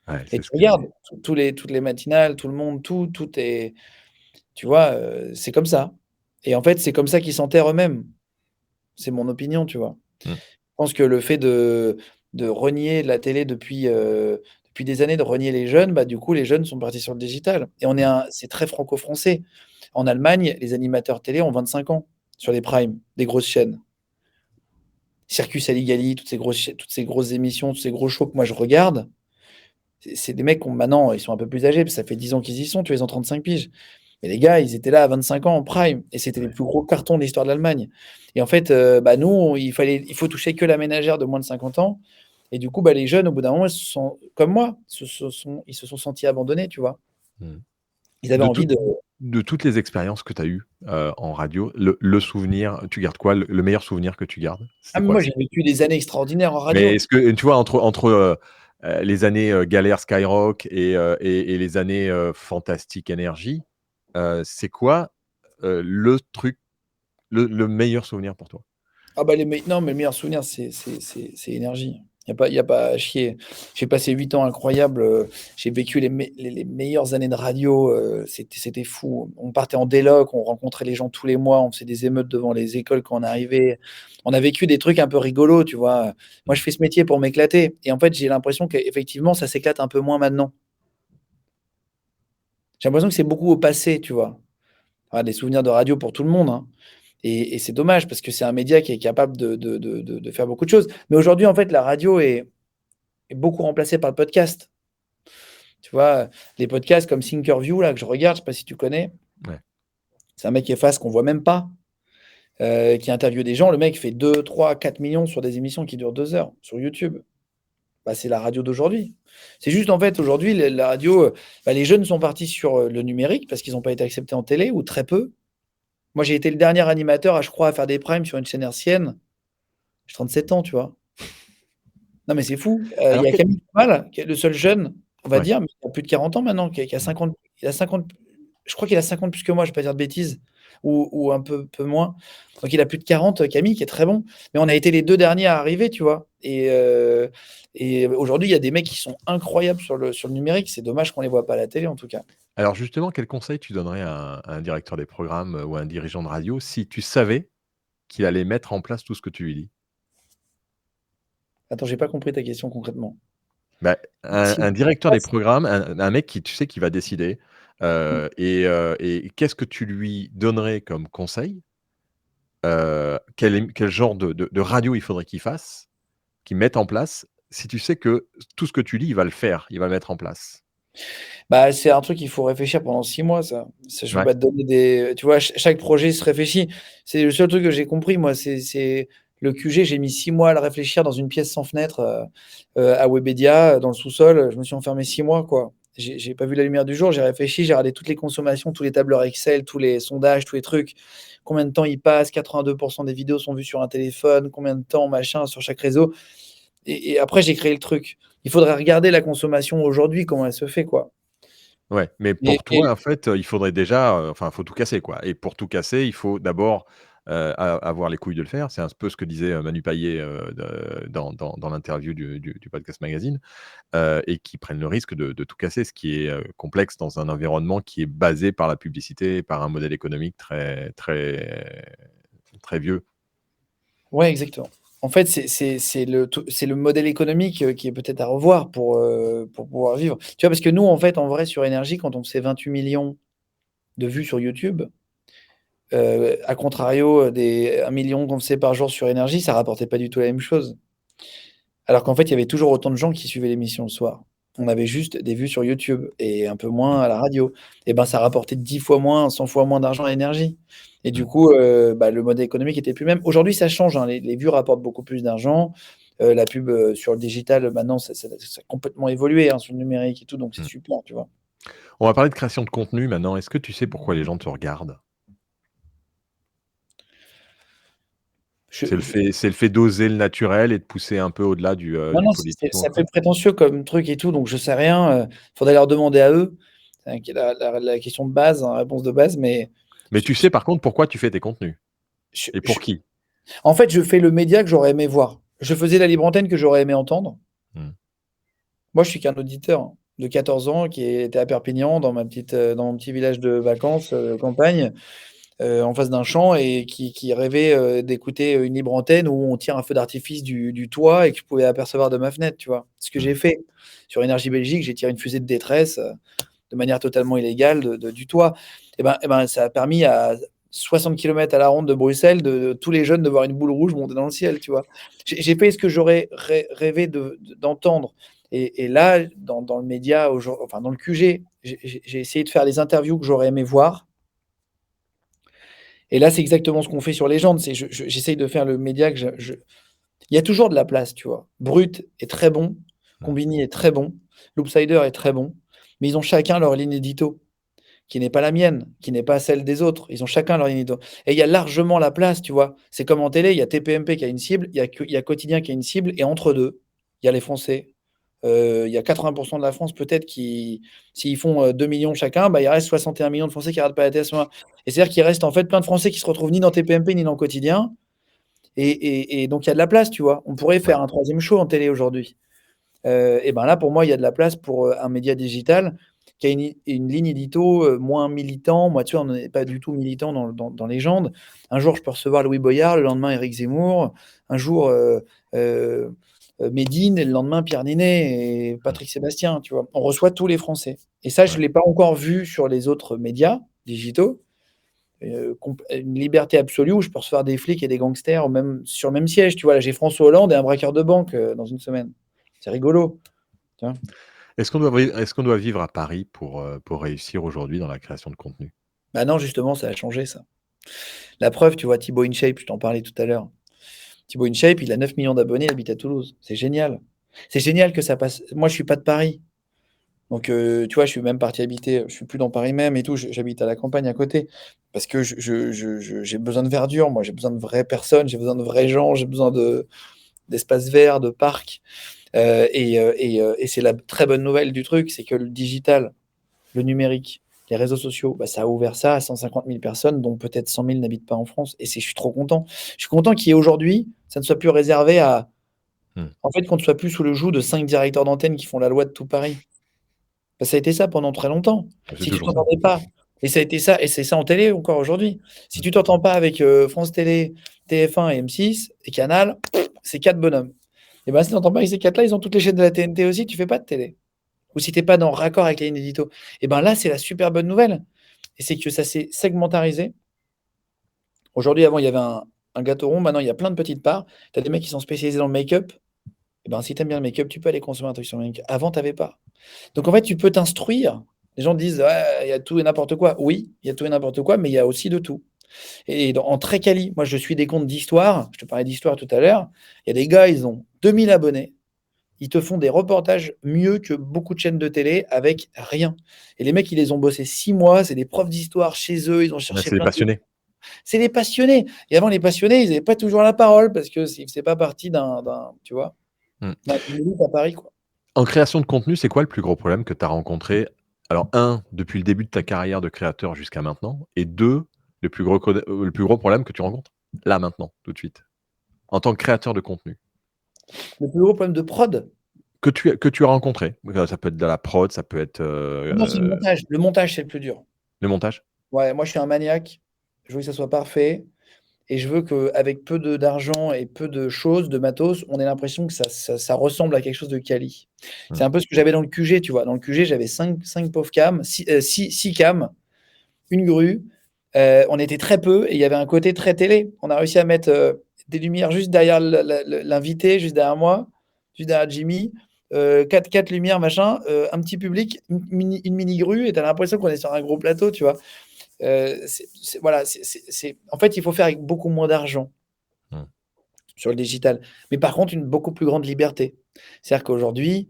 [SPEAKER 3] Ouais,
[SPEAKER 1] et
[SPEAKER 3] c'est
[SPEAKER 1] tu
[SPEAKER 3] ce que
[SPEAKER 1] regardes toutes les matinales, tout le monde, tout est tu vois, c'est comme ça et en fait, c'est comme ça qu'ils s'enterrent eux-mêmes. C'est mon opinion, tu vois?
[SPEAKER 3] mmh,
[SPEAKER 1] Je pense que le fait de renier la télé depuis des années, de renier les jeunes, bah, du coup, les jeunes sont partis sur le digital et
[SPEAKER 3] mmh,
[SPEAKER 1] c'est très franco-français. En Allemagne, les animateurs télé ont 25 ans sur les primes des grosses chaînes. Circus Aligali, toutes ces grosses émissions, tous ces gros shows que moi je regarde, c'est des mecs qui ont maintenant, ils sont un peu plus âgés, parce que ça fait 10 ans qu'ils y sont, tu vois? Ils ont 35 piges. Mais les gars, ils étaient là à 25 ans en prime et c'était les
[SPEAKER 3] ouais.
[SPEAKER 1] plus gros cartons de l'histoire de l'Allemagne et en fait, nous, il faut toucher que la ménagère de moins de 50 ans et du coup, les jeunes, au bout d'un moment, ils se sont comme moi, ils se sont sentis abandonnés, tu vois?
[SPEAKER 3] Mmh.
[SPEAKER 1] Ils avaient
[SPEAKER 3] De
[SPEAKER 1] envie
[SPEAKER 3] toutes
[SPEAKER 1] de
[SPEAKER 3] de toutes les expériences que tu as eues, en radio, le souvenir, tu gardes quoi? Le meilleur souvenir que tu gardes,
[SPEAKER 1] ah
[SPEAKER 3] c'est
[SPEAKER 1] mais
[SPEAKER 3] quoi?
[SPEAKER 1] moi, j'ai vécu des années extraordinaires en
[SPEAKER 3] Mais
[SPEAKER 1] radio.
[SPEAKER 3] est-ce que tu vois les années, galère Skyrock et les années, Fantastic Energy, c'est quoi, le truc, le meilleur souvenir pour toi?
[SPEAKER 1] Ah les me non, mais le meilleur souvenir, c'est Énergie. Il y a pas à chier. J'ai passé 8 ans incroyables, j'ai vécu les meilleures années de radio, c'était fou. On partait en déloc, on rencontrait les gens tous les mois, on faisait des émeutes devant les écoles quand on arrivait. On a vécu des trucs un peu rigolos, tu vois? Moi,
[SPEAKER 3] Mmh.
[SPEAKER 1] je fais ce métier pour m'éclater et en fait, j'ai l'impression qu'effectivement, ça s'éclate un peu moins maintenant. J'ai l'impression que c'est beaucoup au passé, tu vois? Ah, des souvenirs de radio pour tout le monde, hein et c'est dommage parce que c'est un média qui est capable de faire beaucoup de choses. Mais aujourd'hui, en fait, la radio est beaucoup remplacée par le podcast. Tu vois? Les podcasts comme Thinkerview là, que je regarde, je sais pas si tu connais?
[SPEAKER 3] Ouais.
[SPEAKER 1] C'est un mec qui est face qu'on voit même pas, qui interviewe des gens. Le mec fait 2, 3, 4 millions sur des émissions qui durent 2 heures sur YouTube. C'est la radio d'aujourd'hui. C'est juste, en fait, aujourd'hui, la radio, les jeunes sont partis sur, le numérique parce qu'ils ont pas été acceptés en télé ou très peu. Moi, j'ai été le dernier animateur à, je crois, à faire des primes sur une chaîne hertzienne. J'ai 37 ans, tu vois? Non, mais c'est fou. Il
[SPEAKER 3] Alors
[SPEAKER 1] y a
[SPEAKER 3] quel
[SPEAKER 1] Camille Comal, qui est le seul jeune, on va
[SPEAKER 3] ouais.
[SPEAKER 1] dire, mais il a plus de 40 ans maintenant, qui a
[SPEAKER 3] Mmh.
[SPEAKER 1] 50 il a 50 je crois qu'il a 50 plus que moi, je vais pas dire de bêtises, ou un peu moins. Donc il a plus de 40, Camille, qui est très bon. Mais on a été les 2 derniers à arriver, tu vois? Et aujourd'hui, il y a des mecs qui sont incroyables sur le numérique. C'est dommage qu'on les voit pas à la télé, en tout cas.
[SPEAKER 3] Alors justement, quel conseil tu donnerais à un directeur des programmes, ou à un dirigeant de radio si tu savais qu'il allait mettre en place tout ce que tu lui dis?
[SPEAKER 1] Attends, j'ai pas compris ta question concrètement.
[SPEAKER 3] Bah,
[SPEAKER 1] Si
[SPEAKER 3] un directeur des programmes, un mec qui tu sais qui va décider,
[SPEAKER 1] mmh.
[SPEAKER 3] et qu'est-ce que tu lui donnerais comme conseil? Quel genre de radio il faudrait qu'il fasse, qu'il mette en place, si tu sais que tout ce que tu dis, il va le faire, il va le mettre en place?
[SPEAKER 1] C'est un truc qu'il faut réfléchir pendant 6 mois ça. Je peux
[SPEAKER 3] Ouais.
[SPEAKER 1] pas te donner des tu vois? Chaque projet se réfléchit. C'est le seul truc que j'ai compris moi, c'est le QG, j'ai mis 6 mois à le réfléchir dans une pièce sans fenêtre, à Webedia, dans le sous-sol, je me suis enfermé 6 mois quoi j'ai pas vu la lumière du jour, j'ai réfléchi, j'ai regardé toutes les consommations, tous les tableurs Excel, tous les sondages, tous les trucs. Combien de temps ils passent? 82 des vidéos sont vues sur un téléphone, combien de temps, machin, sur chaque réseau et après j'ai créé le truc. Il faudrait regarder la consommation aujourd'hui, comment elle se fait, quoi
[SPEAKER 3] Ouais, mais pour
[SPEAKER 1] et
[SPEAKER 3] toi, en fait, il faudrait déjà, enfin, faut tout casser, quoi et pour tout casser, il faut d'abord, avoir les couilles de le faire. C'est un peu ce que disait, Manu Payet, dans l'interview du Podcast Magazine, et qui prennent le risque de tout casser, ce qui est, complexe dans un environnement qui est basé par la publicité et par un modèle économique très très très vieux.
[SPEAKER 1] ouais, exactement. En fait, c'est le modèle économique, qui est peut-être à revoir pour pouvoir vivre. Tu vois? Parce que nous, en fait, en vrai, sur énergie, quand on faisait 28 millions de vues sur YouTube, à contrario, des 1 000 000 qu'on faisait par jour sur énergie, ça rapportait pas du tout la même chose. Alors qu'en fait, il y avait toujours autant de gens qui suivaient l'émission le soir. On avait juste des vues sur YouTube et un peu moins
[SPEAKER 3] Mmh,
[SPEAKER 1] à la radio et ben, ça rapportait 10 fois moins, 100 fois moins d'argent à l'énergie et du
[SPEAKER 3] mmh.
[SPEAKER 1] coup, bah, le modèle économique était plus le même. Aujourd'hui, ça change, hein, les vues rapportent beaucoup plus d'argent, la pub, sur le digital, maintenant, ça a complètement évolué, hein, sur le numérique et tout, donc c'est
[SPEAKER 3] Mmh.
[SPEAKER 1] super, tu vois?
[SPEAKER 3] On va parler de création de contenu maintenant. Est-ce que tu sais pourquoi les gens te regardent?
[SPEAKER 1] Je
[SPEAKER 3] C'est le fait d'oser le naturel et de pousser un peu au-delà
[SPEAKER 1] Non,
[SPEAKER 3] du
[SPEAKER 1] non, ça
[SPEAKER 3] politiquement
[SPEAKER 1] fait
[SPEAKER 3] correct?
[SPEAKER 1] prétentieux comme truc et tout, donc je sais rien, faudrait leur demander à eux, qui est la question de base, hein, réponse de base, mais
[SPEAKER 3] Mais tu sais par contre pourquoi tu fais tes contenus et
[SPEAKER 1] je
[SPEAKER 3] pour qui?
[SPEAKER 1] en fait, je fais le média que j'aurais aimé voir. Je faisais la libre antenne que j'aurais aimé entendre.
[SPEAKER 3] Mmh,
[SPEAKER 1] Moi, je suis qu'un auditeur, hein, de 14 ans qui était à Perpignan dans mon petit village de vacances, campagne, en face d'un champ et qui rêvait, d'écouter, une libre antenne où on tire un feu d'artifice du toit et que je pouvais apercevoir de ma fenêtre, tu vois? Ce que
[SPEAKER 3] mmh.
[SPEAKER 1] j'ai fait. Sur Énergie Belgique, j'ai tiré une fusée de détresse, de manière totalement illégale du toit et ben, ça a permis à 60 kilomètres à la ronde de Bruxelles, de tous les jeunes de voir une boule rouge monter dans le ciel, tu vois? J'ai fait ce que j'aurais rêvé d'entendre et là, dans le média enfin dans le QG, j'ai essayé de faire les interviews que j'aurais aimé voir et là, c'est exactement ce qu'on fait sur Légende, c'est j'essaye de faire le média que je il y a toujours de la place, tu vois? Brut est très bon,
[SPEAKER 3] Mmh.
[SPEAKER 1] Combini est très bon, Loopsider est très bon, mais ils ont chacun leur ligne édito. Qui n'est pas la mienne, qui n'est pas celle des autres. Ils ont chacun leur ligne et il y a largement la place, tu vois? C'est comme en télé, il y a TPMP qui a une cible, il y a Quotidien qui a une cible et entre 2, il y a les Français. Il y a 80 de la France peut-être qui s'ils font, 2 000 000 chacun, bah, il reste 61 millions de Français qui regardent pas la télé à ce moment-là et c'est-à-dire qu'il reste en fait plein de Français qui se retrouvent ni dans TPMP ni dans Quotidien et donc il y a de la place, tu vois? On pourrait
[SPEAKER 3] Ouais.
[SPEAKER 1] faire un 3e show en télé aujourd'hui. Et ben là, pour moi, il y a de la place pour, un média digital qui a une ligne édito, moins militant. Moi, tu vois, on n'est pas du tout militant dans Légende. Un jour, je peux recevoir Louis Boyard, le lendemain, Éric Zemmour, un jour, Médine et le lendemain, Pierre Ninet et
[SPEAKER 3] Mmh.
[SPEAKER 1] Patrick Sébastien, tu vois? On reçoit tous les Français et ça, je
[SPEAKER 3] Ouais.
[SPEAKER 1] ne l'ai pas encore vu sur les autres médias digitaux, une liberté absolue où je peux recevoir des flics et des gangsters sur le même siège, tu vois? Là, j'ai François Hollande et un braqueur de banque, dans une semaine. C'est rigolo, tu vois?
[SPEAKER 3] Est-ce qu'on doit vivre à Paris pour réussir aujourd'hui dans la création de contenu?
[SPEAKER 1] Bah non, justement, ça a changé ça. La preuve, tu vois, Thibaut InShape, je t'en parlais tout à l'heure. Thibaut InShape, il a 9 millions d'abonnés, il habite à Toulouse. C'est génial. C'est génial que ça passe. Moi, je suis pas de Paris. Donc, tu vois, je suis même parti habiter, je suis plus dans Paris même et tout, j'habite à la campagne à côté. Parce que j'ai besoin de verdure, moi, j'ai besoin de vraies personnes, j'ai besoin de vrais gens, j'ai besoin d'espaces verts, de parcs. Et c'est la très bonne nouvelle du truc, c'est que le digital, le numérique, les réseaux sociaux, bah, ça a ouvert ça à 150 000 personnes, dont peut-être 100 000 n'habitent pas en France. Et je suis trop content. Je suis content qu'il y ait aujourd'hui, ça ne soit plus réservé à,
[SPEAKER 3] Mmh.
[SPEAKER 1] en fait, qu'on ne soit plus sous le joug de 5 directeurs d'antenne qui font la loi de tout Paris. Bah, ça a été ça pendant très longtemps.
[SPEAKER 3] C'est
[SPEAKER 1] Si tu
[SPEAKER 3] toujours ça.
[SPEAKER 1] t'entendais pas, et ça a été ça, et c'est ça en télé encore aujourd'hui. Si
[SPEAKER 3] Mmh.
[SPEAKER 1] tu t'entends pas avec France Télé, TF1 et M6 et Canal, c'est 4 bonhommes. Et ben si tu t'entends pas avec ces 4 là, ils ont toutes les chaînes de la TNT aussi, tu fais pas de télé. Ou si tu es pas dans raccord avec les lignes édito. Et ben là, c'est la super bonne nouvelle. Et c'est que ça s'est segmentarisé. Aujourd'hui, avant, il y avait un gâteau rond, maintenant il y a plein de petites parts. Tu as des mecs qui sont spécialisés dans le make-up. Et ben si tu aimes bien le make-up, tu peux aller consommer un truc sur le make-up. Avant, tu avais pas. Donc en fait, tu peux t'instruire. Les gens disent: «Ouais, il y a tout et n'importe quoi». Oui, il y a tout et n'importe quoi, mais il y a aussi de tout. Et en très quali, moi je suis des comptes d'histoire, je te parlais d'histoire tout à l'heure, il y a des gars, ils ont 2 000 abonnés, ils te font des reportages mieux que beaucoup de chaînes de télé avec rien. Et les mecs, ils les ont bossés 6 mois, c'est des profs d'histoire chez eux, ils ont
[SPEAKER 3] Ouais,
[SPEAKER 1] cherché
[SPEAKER 3] c'est des
[SPEAKER 1] plein de
[SPEAKER 3] passionnés.
[SPEAKER 1] c'est des passionnés. Et avant, les passionnés, ils n'avaient pas toujours la parole parce que c'est pas partie tu vois,
[SPEAKER 3] Mmh.
[SPEAKER 1] d'un élite à Paris, quoi.
[SPEAKER 3] En création de contenu, c'est quoi le plus gros problème que tu as rencontré? Alors 1, depuis le début de ta carrière de créateur jusqu'à maintenant et 2, le plus gros problème que tu rencontres? Là, maintenant, tout de suite, en tant que créateur de contenu,
[SPEAKER 1] Le plus gros problème de prod,
[SPEAKER 3] que tu as rencontré? Ça peut être de la prod, ça peut être,
[SPEAKER 1] non, c'est le montage. Le montage, c'est le plus dur.
[SPEAKER 3] le montage?
[SPEAKER 1] Ouais, moi, je suis un maniaque. Je veux que ça soit parfait et je veux qu'avec peu d'argent et peu de choses, de matos, on ait l'impression que ça ressemble à quelque chose de quali.
[SPEAKER 3] Mmh.
[SPEAKER 1] C'est un peu ce que j'avais dans le QG, tu vois? Dans le QG, j'avais 5 pauvres cams, 6 cams, une grue. On était très peu et il y avait un côté très télé. On a réussi à mettre, des lumières juste derrière l'invité, juste derrière moi, juste derrière Jimmy, 4 lumières, machin, un petit public, une mini grue et tu as l'impression qu'on est sur un gros plateau, tu vois? Voilà, en fait, il faut faire avec beaucoup moins d'argent
[SPEAKER 3] Mmh.
[SPEAKER 1] sur le digital, mais par contre une beaucoup plus grande liberté. C'est-à-dire qu'aujourd'hui,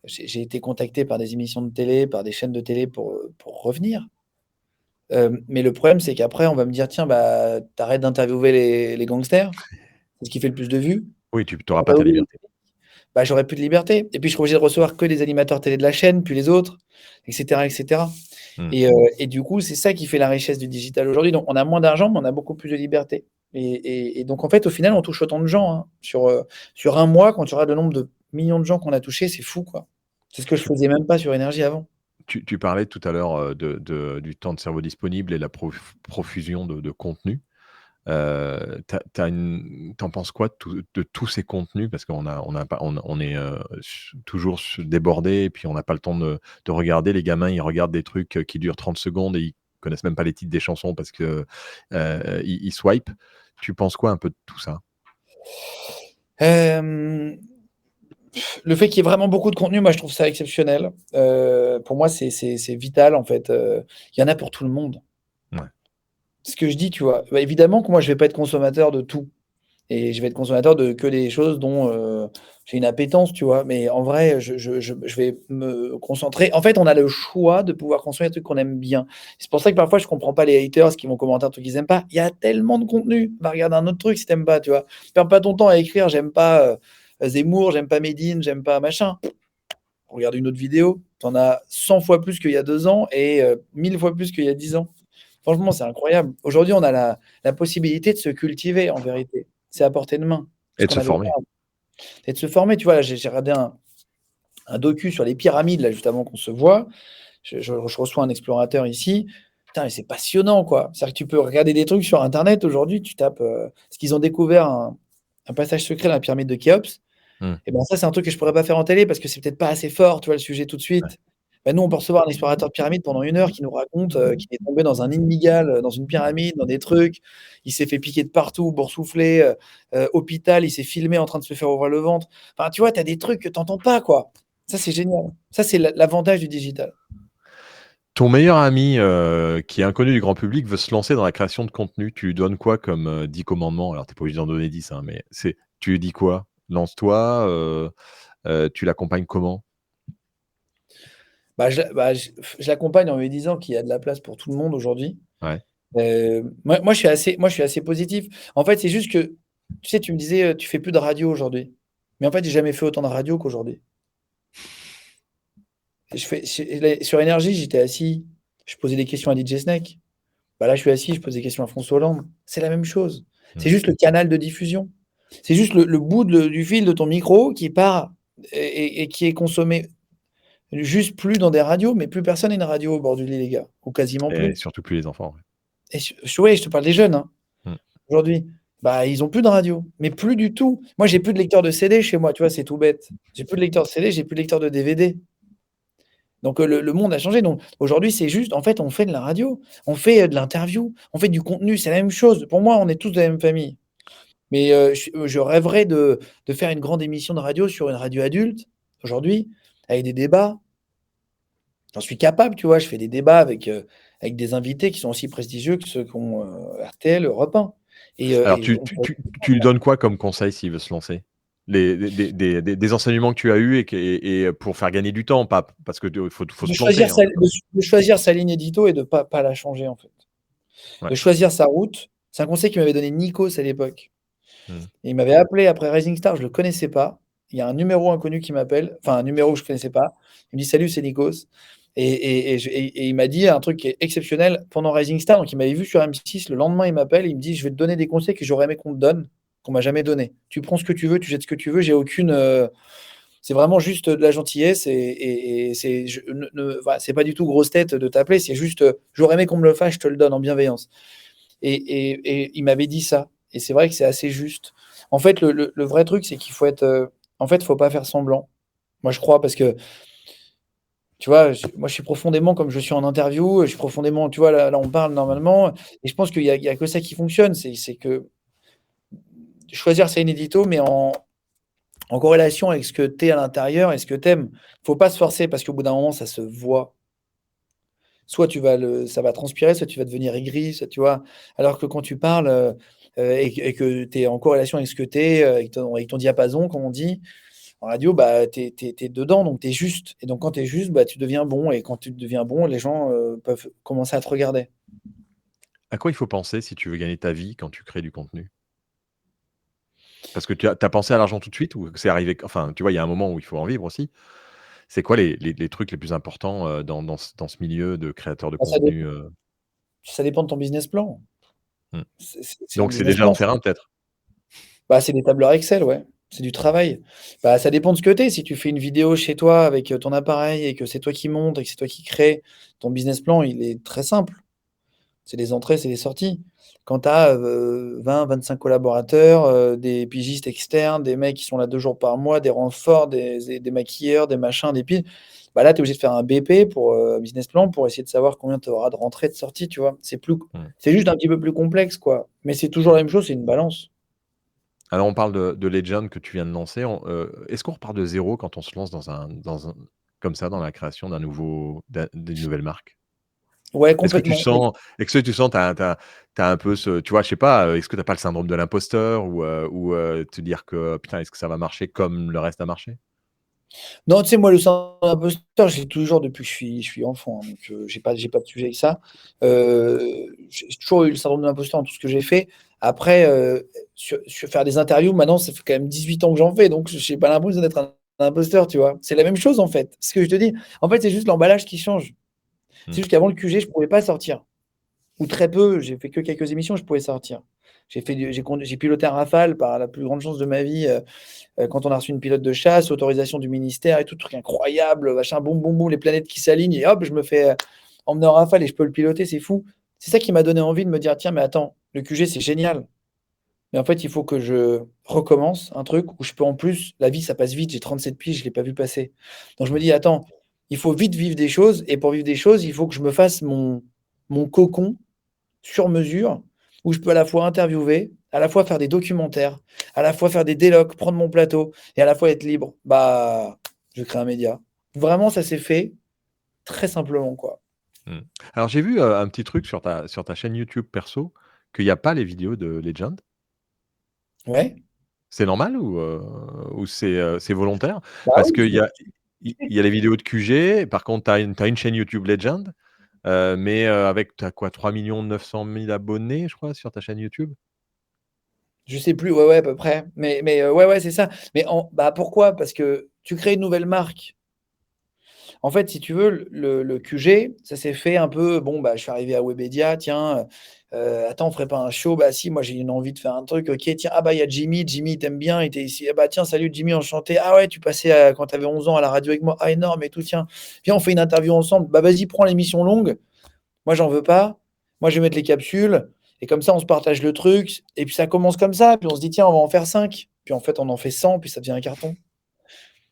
[SPEAKER 1] j'ai été contacté par des émissions de télé, par des chaînes de télé pour revenir. Mais le problème, c'est qu'après, on va me dire: «Tiens, bah, tu d'interviewer les gangsters, c'est ce qui fait le plus de vues.
[SPEAKER 3] Oui, tu auras pas ta
[SPEAKER 1] Interviewer»
[SPEAKER 3] liberté.
[SPEAKER 1] bah, j'aurais plus de liberté et puis je serai obligé de recevoir que des animateurs télé de la chaîne, puis les autres et cetera et cetera
[SPEAKER 3] Mmh.
[SPEAKER 1] et du coup, c'est ça qui fait la richesse du digital aujourd'hui. Donc on a moins d'argent, mais on a beaucoup plus de liberté et donc en fait, au final, on touche autant de gens, hein. Sur un mois, quand tu auras le nombre de millions de gens qu'on a touchés, c'est fou, quoi. C'est ce que je
[SPEAKER 3] Tu
[SPEAKER 1] faisais même pas sur énergie avant.
[SPEAKER 3] tu parlais tout à l'heure, du temps de cerveau disponible et la profusion de contenu. Tu penses quoi de tous ces contenus? Parce qu'on a pas on est, toujours débordé et puis on n'a pas le temps de regarder. Les gamins, ils regardent des trucs, qui durent 30 secondes et ils connaissent même pas les titres des chansons parce que, ils swipent. Tu penses quoi un peu de tout ça?
[SPEAKER 1] Hem, le fait qu'il y ait vraiment beaucoup de contenu, moi, je trouve ça exceptionnel. Pour moi, c'est vital, en fait, il y en a pour tout le monde.
[SPEAKER 3] Ouais.
[SPEAKER 1] Ce que je dis, tu vois? Bah, évidemment que moi, je vais pas être consommateur de tout et je vais être consommateur de que des choses dont, j'ai une appétence, tu vois? Mais en vrai, je vais me concentrer en fait, on a le choix de pouvoir consommer des trucs qu'on aime bien. C'est pour ça que parfois je comprends pas les haters qui vont commenter un truc qu'ils aiment pas. Il y a tellement de contenu, va regarder un autre truc si tu aimes pas, tu vois? Perds pas ton temps à écrire: «J'aime pas, Zemmour, j'aime pas Medine, j'aime pas machin». Regarde une autre vidéo, tu en as 100 fois plus qu'il y a 2 ans et 1000 fois plus qu'il y a 10 ans. Franchement, c'est incroyable. Aujourd'hui, on a la possibilité de se cultiver en vérité. C'est à portée de main, ce
[SPEAKER 3] Et de
[SPEAKER 1] qu'on
[SPEAKER 3] se
[SPEAKER 1] avait
[SPEAKER 3] former.
[SPEAKER 1] pas et de se former. Tu vois, là, j'ai regardé un docu sur les pyramides, là, juste avant qu'on se voit. Je reçois un explorateur ici. Putain, mais c'est passionnant, quoi. C'est-à-dire que tu peux regarder des trucs sur internet aujourd'hui, tu tapes, parce qu'ils ont découvert un passage secret dans la pyramide de Khéops.
[SPEAKER 3] Mmh.
[SPEAKER 1] Et ben, ça, c'est un truc que je pourrais pas faire en télé parce que c'est peut-être pas assez fort, tu vois, le sujet tout de
[SPEAKER 3] Ouais.
[SPEAKER 1] suite. Bah, nous, on peut recevoir un explorateur de pyramide pendant 1 heure qui nous raconte, qu'il est tombé dans un nid de mygale, dans une pyramide, dans des trucs. Il s'est fait piquer de partout, boursouflé, hôpital, il s'est filmé en train de se faire ouvrir le ventre. Enfin, tu vois, tu as des trucs que tu entends pas, quoi. Ça, c'est génial. Ça, c'est l'avantage du digital.
[SPEAKER 3] Ton meilleur ami, qui est inconnu du grand public, veut se lancer dans la création de contenu. Tu lui donnes quoi comme, 10 commandements? Alors tu es pas obligé d'en donner 10, hein, mais tu lui dis quoi? Lance-toi, tu l'accompagnes comment?
[SPEAKER 1] Je l'accompagne en lui disant qu'il y a de la place pour tout le monde aujourd'hui.
[SPEAKER 3] Ouais.
[SPEAKER 1] Moi, je suis assez positif. En fait, c'est juste que, tu sais, tu me disais, «Tu fais plus de radio aujourd'hui». Mais en fait, j'ai jamais fait autant de radio qu'aujourd'hui. Je fais sur Énergie, j'étais assis, je posais des questions à DJ Snake. Bah, là, je suis assis, je pose des questions à François Hollande. C'est la même chose. C'est
[SPEAKER 3] Mmh.
[SPEAKER 1] juste le canal de diffusion. C'est juste le bout du fil de ton micro qui part et qui est consommé juste plus dans des radios, mais plus personne n'a une radio au bord du lit, les gars, ou quasiment
[SPEAKER 3] Et
[SPEAKER 1] plus.
[SPEAKER 3] surtout plus les enfants, ouais.
[SPEAKER 1] Et ouais, je te parle des jeunes, hein.
[SPEAKER 3] Mmh.
[SPEAKER 1] Aujourd'hui, bah, ils ont plus de radio, mais plus du tout. Moi, j'ai plus de lecteur de CD chez moi, tu vois? C'est tout bête. J'ai plus de lecteur de CD, j'ai plus de lecteur de DVD. Donc le monde a changé. Donc aujourd'hui, c'est juste en fait, on fait de la radio, on fait, de l'interview, on fait du contenu, c'est la même chose. Pour moi, on est tous de la même famille. Mais je rêverais de faire une grande émission de radio sur une radio adulte, aujourd'hui, avec des débats. J'en suis capable, tu vois? Je fais des débats avec des invités qui sont aussi prestigieux que ceux qu'ont, RTL, Europe 1
[SPEAKER 3] Alors
[SPEAKER 1] et
[SPEAKER 3] tu
[SPEAKER 1] on
[SPEAKER 3] tu
[SPEAKER 1] pourrait
[SPEAKER 3] tu tu lui donnes quoi comme conseil s'il veut se lancer? Des enseignements que tu as eus et pour faire gagner du temps, pas parce que faut
[SPEAKER 1] De
[SPEAKER 3] se planter,
[SPEAKER 1] choisir
[SPEAKER 3] hein.
[SPEAKER 1] de choisir sa ligne édito et de pas la changer, en fait.
[SPEAKER 3] Ouais.
[SPEAKER 1] De choisir sa route. C'est un conseil que m'avait donné Nikos à l'époque.
[SPEAKER 3] Mmh.
[SPEAKER 1] Et il m'avait appelé après Rising Star, je le connaissais pas. Il y a un numéro inconnu qui m'appelle, enfin un numéro que je connaissais pas. Il me dit: «Salut, c'est Nikos» et il m'a dit un truc qui est exceptionnel pendant Rising Star, donc il m'avait vu sur M6, le lendemain, il m'appelle et il me dit: «Je vais te donner des conseils que j'aurais aimé qu'on te donne, qu'on m'a jamais donné. Tu prends ce que tu veux, tu jettes ce que tu veux, j'ai aucune, c'est vraiment juste de la gentillesse et c'est je voilà, c'est pas du tout grosse tête de t'appeler, c'est juste, j'aurais aimé qu'on me le fasse, je te le donne en bienveillance» et il m'avait dit ça et c'est vrai que c'est assez juste. En fait, le vrai truc, c'est qu'il faut être, en fait, faut pas faire semblant. Moi, je crois parce que, tu vois, moi, je suis profondément comme je suis en interview, je suis profondément, tu vois, là, on parle normalement et je pense qu'il y a que ça qui fonctionne. C'est que choisir c'est inédito, mais en corrélation avec ce que tu es à l'intérieur et ce que tu aimes. Faut pas se forcer parce qu'au bout d'un moment, ça se voit. Soit ça va transpirer, soit tu vas devenir aigri, soit tu vois? Alors que quand tu parles, et que tu es en corrélation avec ce que tu es, avec ton diapason, comme on dit, en radio, bah, tu es dedans, donc tu es juste et donc quand tu es juste, bah, tu deviens bon et quand tu deviens bon, les gens, peuvent commencer à te regarder.
[SPEAKER 3] À quoi il faut penser si tu veux gagner ta vie quand tu crées du contenu? Parce que tu as pensé à l'argent tout de suite ou c'est arrivé enfin, tu vois, il y a un moment où il faut en vivre aussi. C'est quoi les trucs les plus importants, dans ce milieu de créateur de
[SPEAKER 1] Bah,
[SPEAKER 3] contenu,
[SPEAKER 1] ça dépend de ton business plan.
[SPEAKER 3] Mmh.
[SPEAKER 1] C'est un
[SPEAKER 3] Donc c'est
[SPEAKER 1] business
[SPEAKER 3] déjà en
[SPEAKER 1] plan.
[SPEAKER 3] faire un peut-être?
[SPEAKER 1] Bah, c'est des tableurs Excel, ouais. C'est du travail. Bah, ça dépend de ce que tu es. Si tu fais une vidéo chez toi avec, ton appareil et que c'est toi qui montes et que c'est toi qui crée, ton business plan, il est très simple. C'est les entrées, c'est les sorties. Quand tu as, 20-25 collaborateurs, des pigistes externes, des mecs qui sont là 2 jours par mois, des renforts, des maquilleurs, des machins, des piges, bah, là, tu es obligé de faire un BP pour, business plan pour essayer de savoir combien tu auras de rentrées, de sorties, tu vois?
[SPEAKER 3] Mmh.
[SPEAKER 1] C'est juste un petit peu plus complexe, quoi. Mais c'est toujours la même chose, c'est une balance.
[SPEAKER 3] Alors on parle de Legend que tu viens de lancer. Est-ce qu'on repart de zéro quand on se lance dans un comme ça, dans la création d'une nouvelle marque?
[SPEAKER 1] Ouais,
[SPEAKER 3] Est-ce que tu
[SPEAKER 1] complètement.
[SPEAKER 3] sens tu as un peu ce tu vois, je sais pas, est-ce que tu as pas le syndrome de l'imposteur ou te dire que: «Putain, est-ce que ça va marcher comme le reste a marché?»
[SPEAKER 1] Non, tu sais, moi, le syndrome de l'imposteur, je l'ai toujours depuis que je suis enfant, hein, donc j'ai pas de sujet avec ça. J'ai toujours eu le syndrome de l'imposteur dans tout ce que j'ai fait. Après, sur faire des interviews, maintenant, ça fait quand même 18 ans que j'en fais, donc j'ai pas l'impression d'être un imposteur, tu vois? C'est la même chose, en fait. Ce que je te dis, en fait, c'est juste l'emballage qui change. C'est
[SPEAKER 3] Mmh.
[SPEAKER 1] juste qu'avant le QG, je pouvais pas sortir. Ou très peu, j'ai fait que quelques émissions, je pouvais sortir. J'ai piloté un Rafale par la plus grande chance de ma vie, quand on a reçu une pilote de chasse, autorisation du ministère et tout, truc incroyable, machin, boum, boum, boum, les planètes qui s'alignent et hop, je me fais, emmener en Rafale et je peux le piloter, c'est fou. C'est ça qui m'a donné envie de me dire: «Tiens, mais attends, le QG, c'est génial, mais en fait, il faut que je recommence un truc où je peux en plus la vie, ça passe vite, j'ai 37 piges, je l'ai pas vu passer». Donc je me
[SPEAKER 3] Mmh.
[SPEAKER 1] dis: «Attends, il faut vite vivre des choses et pour vivre des choses, il faut que je me fasse mon cocon sur mesure, où je peux à la fois interviewer, à la fois faire des documentaires, à la fois faire des délocs, prendre mon plateau et à la fois être libre. Bah, je crée un média. Vraiment, ça s'est fait très simplement, quoi.
[SPEAKER 3] Mmh. Alors j'ai vu, un petit truc sur ta chaîne YouTube perso, qu'il y a pas les vidéos de Legend.
[SPEAKER 1] Ouais,
[SPEAKER 3] C'est normal ou c'est volontaire?
[SPEAKER 1] bah
[SPEAKER 3] Parce
[SPEAKER 1] oui,
[SPEAKER 3] qu'il y a il y a les vidéos de QG, par contre tu as une chaîne YouTube Legend, mais avec tu as quoi? 3 900 000 abonnés, je crois, sur ta chaîne YouTube?
[SPEAKER 1] je sais plus, ouais, ouais, à peu près. Mais ouais, ouais, c'est ça. Mais bah, pourquoi? Parce que tu crées une nouvelle marque. En fait, si tu veux, le QG, ça s'est fait un peu, bon, bah, je suis arrivé à Webedia, tiens, attends, on ferait pas un show? Bah si, moi j'ai une envie de faire un truc, OK, tiens, ah bah, il y a Jimmy, Jimmy, il t'aime bien, il était ici. Ah bah tiens, salut Jimmy, enchanté. Ah ouais, tu passais, quand tu avais 11 ans à la radio avec moi. Ah énorme et tout, tiens, viens, on fait une interview ensemble. Bah vas-y, prends l'émission longue. Moi, j'en veux pas. Moi, je vais mettre les capsules et comme ça, on se partage le truc et puis ça commence comme ça, puis on se dit: «Tiens, on va en faire 5. Puis en fait, on en fait 100, puis ça devient un carton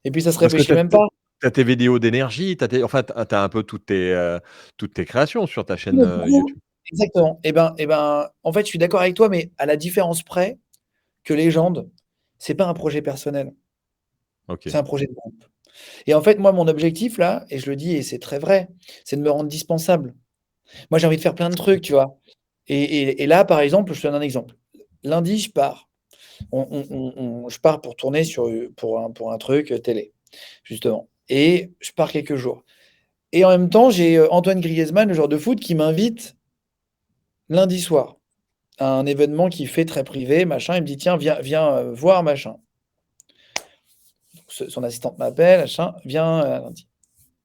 [SPEAKER 1] et puis ça se
[SPEAKER 3] Parce que
[SPEAKER 1] réfléchit même pas.
[SPEAKER 3] tu as tes vidéos d'énergie, tu as tes enfin, tu as un peu toutes tes créations sur ta chaîne, YouTube.
[SPEAKER 1] Exactement. Et ben, en fait, je suis d'accord avec toi, mais à la différence près que Légende, c'est pas un projet personnel,
[SPEAKER 3] OK.
[SPEAKER 1] c'est un projet de groupe. Et en fait, moi, mon objectif là, et je le dis et c'est très vrai, c'est de me rendre dispensable. Moi, j'ai envie de faire plein de trucs, tu vois? Et là, par exemple, je te donne un exemple. Lundi, je pars. je pars pour tourner pour un truc télé, justement. Et je pars quelques jours. Et en même temps, j'ai Antoine Griezmann, le joueur de foot, qui m'invite lundi soir à un événement qu'il fait très privé, machin. Il me dit, tiens, viens voir, machin. Son assistante m'appelle, machin, viens lundi.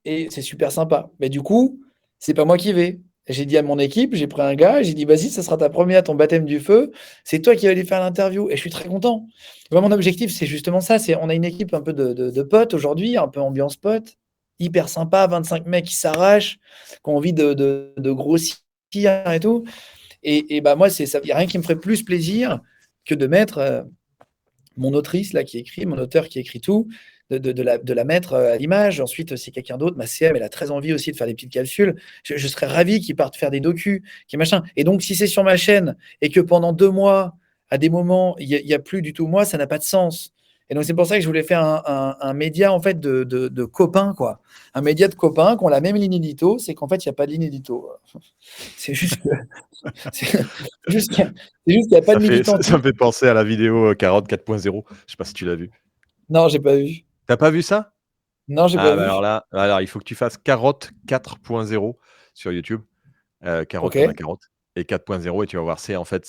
[SPEAKER 1] Et c'est super sympa. Mais du coup, c'est pas moi qui vais. J'ai dit à mon équipe, j'ai pris un gars, j'ai dit, vas-y, ça sera ta première, ton baptême du feu. C'est toi qui vas aller faire l'interview. Et je suis très content. Moi, mon objectif, c'est justement ça. On a une équipe un peu de potes aujourd'hui, un peu ambiance pote, hyper sympa, 25 mecs qui s'arrachent, qui ont envie de grossir et tout. Et bah moi, il n'y a rien qui me ferait plus plaisir que de mettre mon autrice là qui écrit, mon auteur qui écrit tout, de la mettre à l'image. Ensuite, si quelqu'un d'autre, ma CM, elle a très envie aussi de faire des petites capsules. Je serais ravi qu'ils partent faire des docus, qui machin. Et donc, si c'est sur ma chaîne et que pendant 2 mois, à des moments, il y a plus du tout moi, ça n'a pas de sens. Et donc, c'est pour ça que je voulais faire un média en fait de copains, quoi. Un média de copains qui ont la même ligne édito, c'est qu'en fait, il n'y a pas de ligne édito. C'est juste que c'est juste qu'il n'y a pas
[SPEAKER 3] Ça
[SPEAKER 1] de militantisme.
[SPEAKER 3] me fait penser à la vidéo Carotte 4.0. Je sais pas si tu l'as vu.
[SPEAKER 1] Non, j'ai pas vu.
[SPEAKER 3] T'as pas vu ça?
[SPEAKER 1] Non, j'ai pas
[SPEAKER 3] Ah bah
[SPEAKER 1] vu.
[SPEAKER 3] alors là, il faut que tu fasses Carotte 4.0 sur YouTube. Carotte comme la
[SPEAKER 1] OK.
[SPEAKER 3] carotte et 4.0 et tu vas voir, c'est en fait,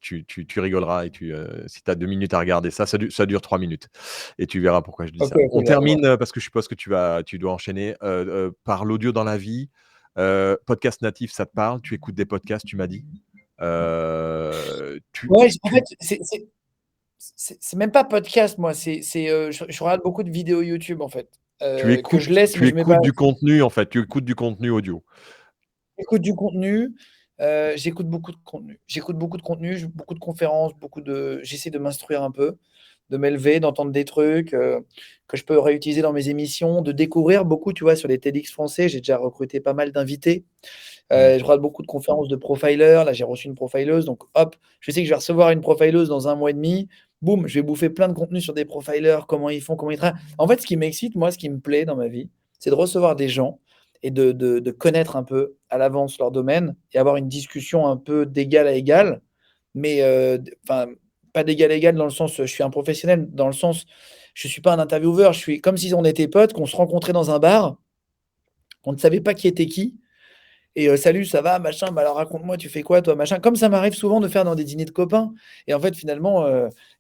[SPEAKER 3] tu rigoleras et si tu as 2 minutes à regarder ça, ça dure 3 minutes et tu verras pourquoi je dis
[SPEAKER 1] OK,
[SPEAKER 3] ça.
[SPEAKER 1] OK,
[SPEAKER 3] On
[SPEAKER 1] j'irai voir.
[SPEAKER 3] termine, parce que je suppose que tu dois enchaîner, par l'audio dans la vie. Podcast natif, ça te parle? Tu écoutes des podcasts, tu m'as dit?
[SPEAKER 1] Ouais, en
[SPEAKER 3] Tu
[SPEAKER 1] fait, c'est même pas podcast, moi, je regarde beaucoup de vidéos YouTube, en fait, que je laisse, mais
[SPEAKER 3] tu
[SPEAKER 1] je mets pas.
[SPEAKER 3] écoutes du contenu, en fait, tu écoutes du contenu audio.
[SPEAKER 1] J'écoute du contenu, j'écoute beaucoup de contenu. J'écoute beaucoup de contenu, beaucoup de conférences, j'essaie de m'instruire un peu, de m'élever, d'entendre des trucs, que je peux réutiliser dans mes émissions, de découvrir beaucoup, tu vois, sur les TEDx français. J'ai déjà recruté pas mal d'invités.
[SPEAKER 3] Mmh.
[SPEAKER 1] Je regarde beaucoup de conférences de profilers. Là, j'ai reçu une profileuse, donc hop, je sais que je vais recevoir une profileuse dans 1 mois et demi. Boum, je vais bouffer plein de contenu sur des profilers, comment ils font, comment ils travaillent. En fait, ce qui m'excite, moi, ce qui me plaît dans ma vie, c'est de recevoir des gens et de connaître un peu à l'avance leur domaine et avoir une discussion un peu d'égal à égal, mais enfin, pas d'égal à égal dans le sens, je suis un professionnel, dans le sens, je suis pas un intervieweur, je suis comme si on était potes, qu'on se rencontrait dans un bar, qu'on ne savait pas qui était qui et «Salut, ça va? Machin, bah, alors raconte-moi, tu fais quoi toi? Machin». Comme ça m'arrive souvent de faire dans des dîners de copains et en fait finalement,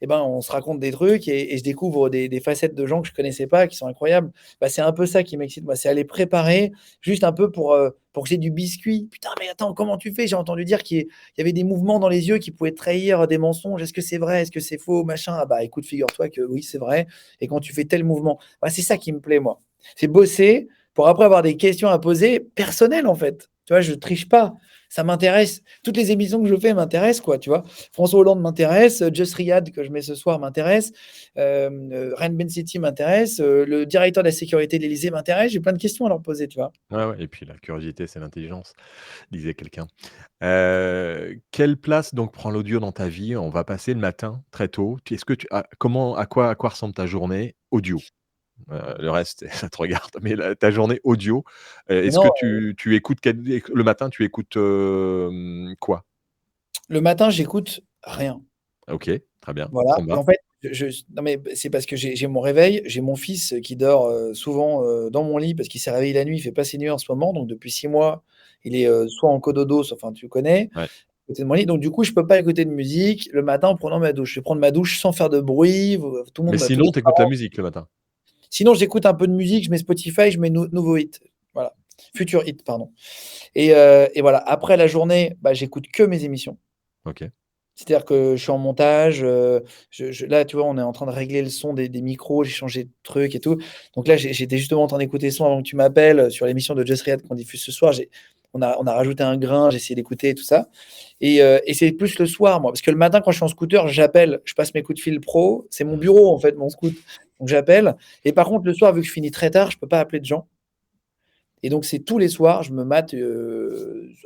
[SPEAKER 1] et ben, on se raconte des trucs et je découvre des facettes de gens que je connaissais pas, qui sont incroyables. Bah, c'est un peu ça qui m'excite moi, c'est aller préparer juste un peu pour que j'ai du biscuit. «Putain, mais attends, comment tu fais? J'ai entendu dire qu'il y avait des mouvements dans les yeux qui pouvaient trahir des mensonges. Est-ce que c'est vrai? Est-ce que c'est faux? Machin». «Ah bah, écoute, figure-toi que oui, c'est vrai et quand tu fais tel mouvement». Bah, c'est ça qui me plaît moi. C'est bosser pour après avoir des questions à poser personnelles en fait. Tu vois, je triche pas. Ça m'intéresse. Toutes les émissions que je fais m'intéressent, quoi, tu vois. François Hollande m'intéresse, Just Riyad que je mets ce soir m'intéresse, Ren Ben City m'intéresse, le directeur de la sécurité de l'Élysée m'intéresse. J'ai plein de questions à leur poser, tu vois.
[SPEAKER 3] Ouais, ouais et puis la curiosité, c'est l'intelligence, disait quelqu'un. Quelle place donc prend l'audio dans ta vie? On va passer le matin très tôt. Tu est-ce que tu à quoi ressemble ta journée audio? Le reste, ça te regarde, mais ta journée audio, est-ce que
[SPEAKER 1] Non,
[SPEAKER 3] tu écoutes le matin, tu écoutes, quoi?
[SPEAKER 1] le matin, j'écoute rien.
[SPEAKER 3] OK, très bien.
[SPEAKER 1] Voilà et
[SPEAKER 3] Combat.
[SPEAKER 1] en fait, non mais c'est parce que j'ai mon réveil, j'ai mon fils qui dort, souvent, dans mon lit parce qu'il s'est réveillé la nuit, il fait pas ses nuits en ce moment, donc depuis 6 mois, il est, soit en cododo, soit enfin tu connais,
[SPEAKER 3] Ouais.
[SPEAKER 1] à côté de mon lit, donc du coup, je peux pas écouter de musique le matin en prenant ma douche. Je vais prendre ma douche sans faire de bruit,
[SPEAKER 3] Mais
[SPEAKER 1] tous les
[SPEAKER 3] sinon, tu écoutes la
[SPEAKER 1] parents
[SPEAKER 3] musique le matin?
[SPEAKER 1] sinon j'écoute un peu de musique, je mets Spotify, je mets nouveaux hits, voilà, future hit, pardon et voilà. Après la journée, bah, j'écoute que mes émissions.
[SPEAKER 3] OK.
[SPEAKER 1] C'est-à-dire que je suis en montage, là, tu vois, on est en train de régler le son des micros, j'ai changé de truc et tout. Donc là, j'étais justement en train d'écouter le son avant que tu m'appelles, sur l'émission de Just Riyad qu'on diffuse ce soir. On a rajouté un grain, j'ai essayé d'écouter et tout ça et c'est plus le soir, moi, parce que le matin, quand je suis en scooter, j'appelle, je passe mes coups de fil pro. C'est mon
[SPEAKER 3] Mmh.
[SPEAKER 1] bureau, en fait, mon scoot. Donc j'appelle et par contre, le soir, vu que je finis très tard, je peux pas appeler de gens. Et donc, c'est tous les soirs, je me mate,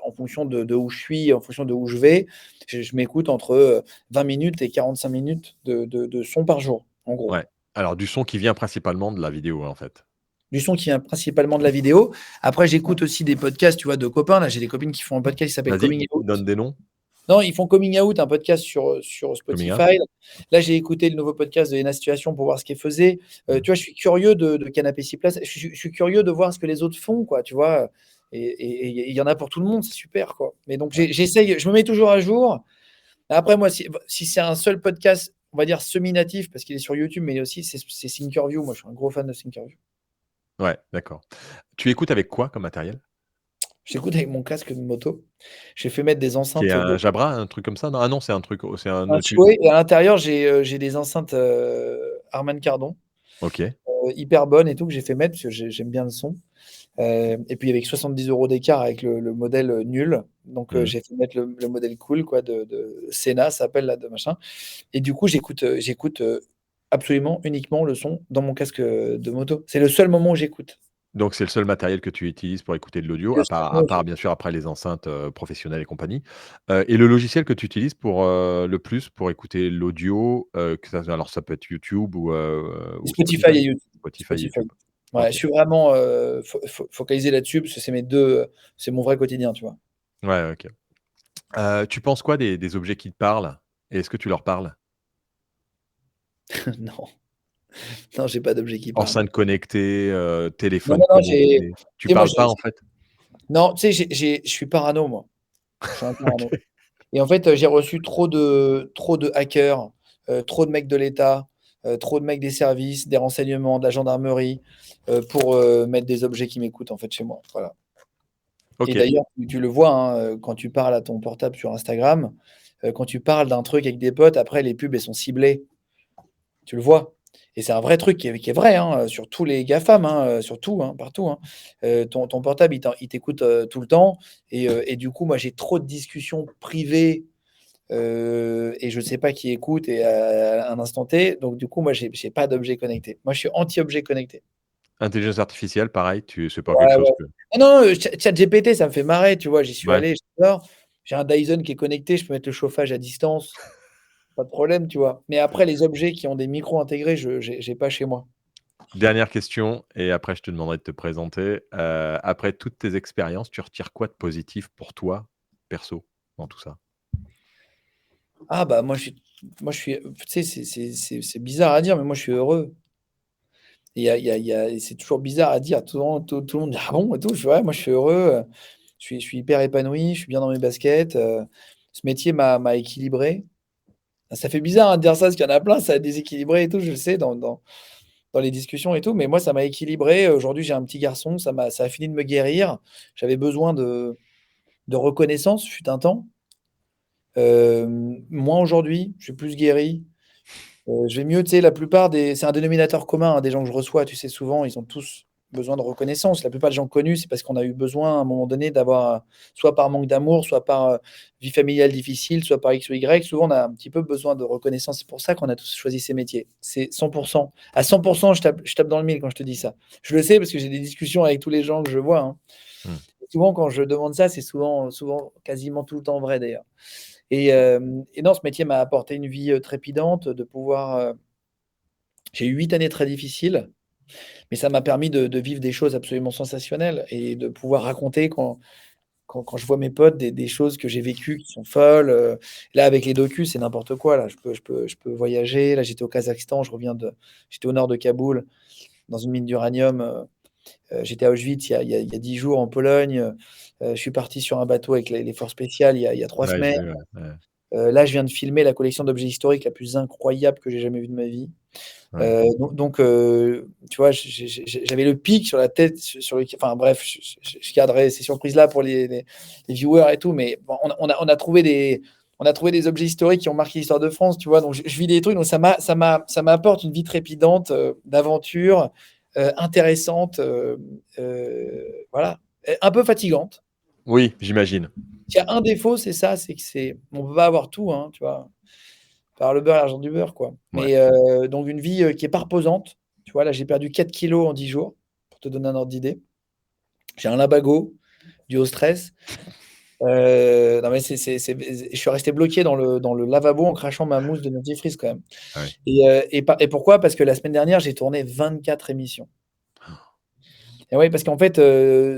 [SPEAKER 1] en fonction de où je suis, en fonction de où je vais. Je m'écoute entre, 20 minutes et 45 minutes de son par jour, en gros.
[SPEAKER 3] Ouais. Alors du son qui vient principalement de la vidéo, en fait?
[SPEAKER 1] Du son qui vient principalement de la vidéo. Après, j'écoute aussi des podcasts, tu vois, de copains. Là, j'ai des copines qui font un podcast qui s'appelle
[SPEAKER 3] Vas-y,
[SPEAKER 1] Coming Out.
[SPEAKER 3] donne des noms.
[SPEAKER 1] Non, ils font Coming Out, un podcast sur
[SPEAKER 3] Coming out?
[SPEAKER 1] Spotify. Là, j'ai écouté le nouveau podcast de Lena Situation pour voir ce qu'elle faisait.
[SPEAKER 3] Mmh.
[SPEAKER 1] Tu vois, je suis curieux de Canapé 6 places. Je suis curieux de voir ce que les autres font, quoi, tu vois. Et il y en a pour tout le monde, c'est super, quoi. Mais donc,
[SPEAKER 3] Ouais.
[SPEAKER 1] j'essaye, je me mets toujours à jour. Après, moi, si c'est un seul podcast, on va dire semi-natif, parce qu'il est sur YouTube, mais aussi, c'est Thinkerview. Moi, je suis un gros fan de Thinkerview.
[SPEAKER 3] Ouais, d'accord. Tu écoutes avec quoi comme matériel?
[SPEAKER 1] J'écoute avec mon casque de moto. J'ai fait mettre des
[SPEAKER 3] Qui est
[SPEAKER 1] enceintes
[SPEAKER 3] un Jabra, un truc comme ça? Non, ah non, c'est un truc, c'est un,
[SPEAKER 1] un
[SPEAKER 3] tu
[SPEAKER 1] Shure, et à l'intérieur, j'ai des enceintes Harman Kardon,
[SPEAKER 3] OK.
[SPEAKER 1] hyper bonnes et tout, que j'ai fait mettre parce que j'aime bien le son. Et puis avec 70 € d'écart avec le modèle nul. Donc
[SPEAKER 3] Mmh.
[SPEAKER 1] j'ai fait mettre le modèle cool, quoi, de Sena, ça s'appelle là, de machin. Et du coup, j'écoute absolument uniquement le son dans mon casque de moto. C'est le seul moment où j'écoute.
[SPEAKER 3] Donc c'est le seul matériel que tu utilises pour écouter de l'audio,
[SPEAKER 1] Le
[SPEAKER 3] à
[SPEAKER 1] seul
[SPEAKER 3] part
[SPEAKER 1] moment où j'écoute.
[SPEAKER 3] bien sûr après les enceintes, professionnelles et compagnie. Et le logiciel que tu utilises pour, le plus pour écouter l'audio, que ça alors ça peut être YouTube ou
[SPEAKER 1] Spotify
[SPEAKER 3] Spotify?
[SPEAKER 1] et YouTube.
[SPEAKER 3] Spotify,
[SPEAKER 1] Spotify.
[SPEAKER 3] YouTube.
[SPEAKER 1] Ouais, je
[SPEAKER 3] OK.
[SPEAKER 1] suis vraiment focalisé là-dessus parce que c'est mes deux, c'est mon vrai quotidien, tu vois.
[SPEAKER 3] Ouais, OK. Tu penses quoi des objets qui te parlent? Et est-ce que tu leur parles?
[SPEAKER 1] Non, non, j'ai pas d'objet qui parle.
[SPEAKER 3] Enceinte connectée,
[SPEAKER 1] Non,
[SPEAKER 3] téléphone
[SPEAKER 1] non, non, j'ai,
[SPEAKER 3] connecté. Tu
[SPEAKER 1] tu sais, moi,
[SPEAKER 3] parles pas en fait?
[SPEAKER 1] non, tu sais, je suis parano, moi. Je suis un parano.
[SPEAKER 3] OK.
[SPEAKER 1] Et en fait, j'ai reçu trop de hackers, trop de mecs de l'État, trop de mecs des services, des renseignements, de la gendarmerie, pour, mettre des objets qui m'écoutent, en fait, chez moi. Voilà. Et
[SPEAKER 3] OK.
[SPEAKER 1] d'ailleurs, tu le vois, hein, quand tu parles à ton portable sur Instagram, quand tu parles d'un truc avec des potes, après les pubs, elles sont ciblées. Tu le vois? Et c'est un vrai truc qui est vrai, hein, sur tous les GAFAM, hein, sur tout, hein, partout, hein. Ton portable, il t'écoute, tout le temps, et du coup, moi, j'ai trop de discussions privées, et je ne sais pas qui écoute et à un instant T. Donc du coup, moi, j'ai pas d'objet connecté. Moi, je suis anti-objet connecté.
[SPEAKER 3] Intelligence artificielle, pareil, c'est pas quelque
[SPEAKER 1] Ouais,
[SPEAKER 3] chose
[SPEAKER 1] ouais.
[SPEAKER 3] que
[SPEAKER 1] Ah non, non, ChatGPT, ça me fait marrer, tu vois? J'y suis
[SPEAKER 3] ouais.
[SPEAKER 1] allé, j'adore. J'ai un Dyson qui est connecté, je peux mettre le chauffage à distance, pas de problème, tu vois? Mais après, les objets qui ont des micros intégrés, j'ai pas chez moi.
[SPEAKER 3] Dernière question et après je te demanderai de te présenter. Après toutes tes expériences, tu retires quoi de positif pour toi, perso, dans tout ça?
[SPEAKER 1] Ah bah, moi je suis, tu sais, c'est bizarre à dire, mais moi je suis heureux. Et c'est toujours bizarre à dire. Tout le monde dit: «Ah bon?» et tout. Je fais: «Ouais, moi je suis heureux, je suis hyper épanoui, je suis bien dans mes baskets, ce métier m'a équilibré». Ça fait bizarre, hein, de dire ça, parce qu'il y en a plein, ça a déséquilibré et tout, je le sais dans les discussions et tout, mais moi ça m'a équilibré. Aujourd'hui, j'ai un petit garçon, ça a fini de me guérir. J'avais besoin de reconnaissance, fut un temps. Moins aujourd'hui, je suis plus guéri. Je vais mieux, tu sais, la plupart des c'est un dénominateur commun, hein, des gens que je reçois, tu sais, souvent, ils ont tous besoin de reconnaissance. La plupart des gens connus, c'est parce qu'on a eu besoin, à un moment donné, d'avoir, soit par manque d'amour, soit par, vie familiale difficile, soit par X ou Y. Souvent, on a un petit peu besoin de reconnaissance. C'est pour ça qu'on a tous choisi ces métiers. C'est 100. À 100, je tape dans le mille quand je te dis ça. Je le sais parce que j'ai des discussions avec tous les gens que je vois, hein.
[SPEAKER 3] Mmh.
[SPEAKER 1] Souvent, quand je demande ça, c'est souvent quasiment tout le temps vrai, d'ailleurs. Et non, ce métier m'a apporté une vie, trépidante, de pouvoir, j'ai eu 8 années très difficiles, mais ça m'a permis de vivre des choses absolument sensationnelles et de pouvoir raconter quand je vois mes potes des choses que j'ai vécues qui sont folles. Là, avec les docus, c'est n'importe quoi, là. Je peux voyager. Là, j'étais au Kazakhstan, j'étais au nord de Kaboul, dans une mine d'uranium. J'étais à Auschwitz il y a 10 jours en Pologne. Je suis parti sur un bateau avec les forces spéciales il y a 3
[SPEAKER 3] Ouais, j'ai
[SPEAKER 1] semaines.
[SPEAKER 3] vu, ouais, ouais,
[SPEAKER 1] Là, je viens de filmer la collection d'objets historiques la plus incroyable que j'ai jamais vue de ma vie.
[SPEAKER 3] ouais.
[SPEAKER 1] Tu vois, j'avais le pic sur la tête, sur le enfin bref, je garderai ces surprises-là pour les viewers et tout, mais bon, on a trouvé des objets historiques qui ont marqué l'histoire de France, tu vois? Donc je vis des trucs, donc ça m'apporte une vie trépidante, d'aventure, intéressante, voilà, un peu fatigante.
[SPEAKER 3] Oui, j'imagine.
[SPEAKER 1] Il y a un défaut, c'est ça, c'est que on peut pas avoir tout, hein, tu vois? Par le beurre et l'argent du beurre, quoi.
[SPEAKER 3] Ouais.
[SPEAKER 1] Mais donc une vie, qui est pas reposante. Tu vois, là, j'ai perdu 4 kilos en 10 jours, pour te donner un ordre d'idée. J'ai un lumbago dû au stress. Non, mais je suis resté bloqué dans le lavabo en crachant ma mousse de dentifrice quand même.
[SPEAKER 3] Ah oui.
[SPEAKER 1] Et pourquoi? Parce que la semaine dernière, j'ai tourné 24 émissions. Et ouais, parce qu'en fait,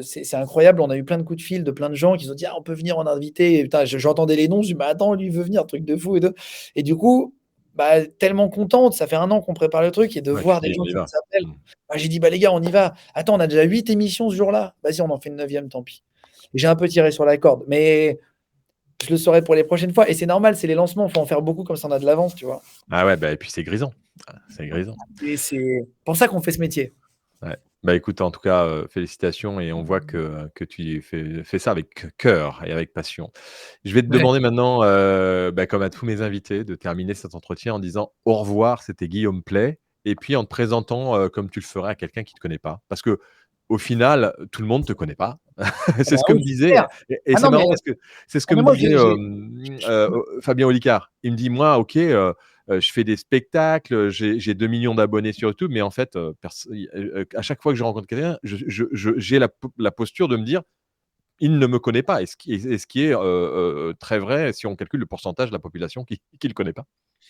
[SPEAKER 1] c'est incroyable. On a eu plein de coups de fil de plein de gens qui se sont dit: «Ah, on peut venir en invité» et putain, j'entendais les noms, je dis: «Mais attends, lui, il veut venir, truc de fou et tout» et du coup, bah, tellement contente, ça fait 1 an qu'on prépare le truc et de
[SPEAKER 3] Ouais, tu
[SPEAKER 1] voir des
[SPEAKER 3] dis:
[SPEAKER 1] gens
[SPEAKER 3] «On y
[SPEAKER 1] qui
[SPEAKER 3] va».
[SPEAKER 1] nous appellent.
[SPEAKER 3] Mmh.
[SPEAKER 1] Bah, j'ai dit: «Bah, les gars, on y va. Attends, on a déjà 8 émissions ce jour-là. Vas-y, on en fait une 9e, tant pis». J'ai un peu tiré sur la corde, mais je le saurai pour les prochaines fois et c'est normal, c'est les lancements, faut en faire beaucoup comme ça on a de l'avance, tu vois?
[SPEAKER 3] Ah ouais, bah et puis c'est grisant. Ah, c'est grisant.
[SPEAKER 1] Et c'est pour ça qu'on fait ce métier.
[SPEAKER 3] Ouais. Bah, écoute, en tout cas, félicitations et on voit que tu fais ça avec cœur et avec passion. Je vais te
[SPEAKER 1] Ouais.
[SPEAKER 3] demander maintenant, bah, comme à tous mes invités, de terminer cet entretien en disant: «Au revoir, c'était Guillaume Pley» et puis en te présentant, comme tu le ferais à quelqu'un qui ne te connaît pas. Parce qu'au final, tout le monde ne te connaît pas.
[SPEAKER 1] Ah
[SPEAKER 3] C'est
[SPEAKER 1] bah
[SPEAKER 3] ce que
[SPEAKER 1] oui,
[SPEAKER 3] me
[SPEAKER 1] c'est
[SPEAKER 3] disait
[SPEAKER 1] clair.
[SPEAKER 3] et
[SPEAKER 1] Ah
[SPEAKER 3] c'est
[SPEAKER 1] non, mais
[SPEAKER 3] marrant parce que c'est ce
[SPEAKER 1] ah
[SPEAKER 3] que
[SPEAKER 1] mais
[SPEAKER 3] me
[SPEAKER 1] moi
[SPEAKER 3] disait,
[SPEAKER 1] j'ai
[SPEAKER 3] Fabien Olicard. Il me dit: «Moi, OK, je fais des spectacles, j'ai 2 millions d'abonnés sur YouTube, mais en fait, à chaque fois que je rencontre quelqu'un, j'ai la posture de me dire: «Il ne me connaît pas» et ce qui est, très vrai si on calcule le pourcentage de la population qui le connaît pas.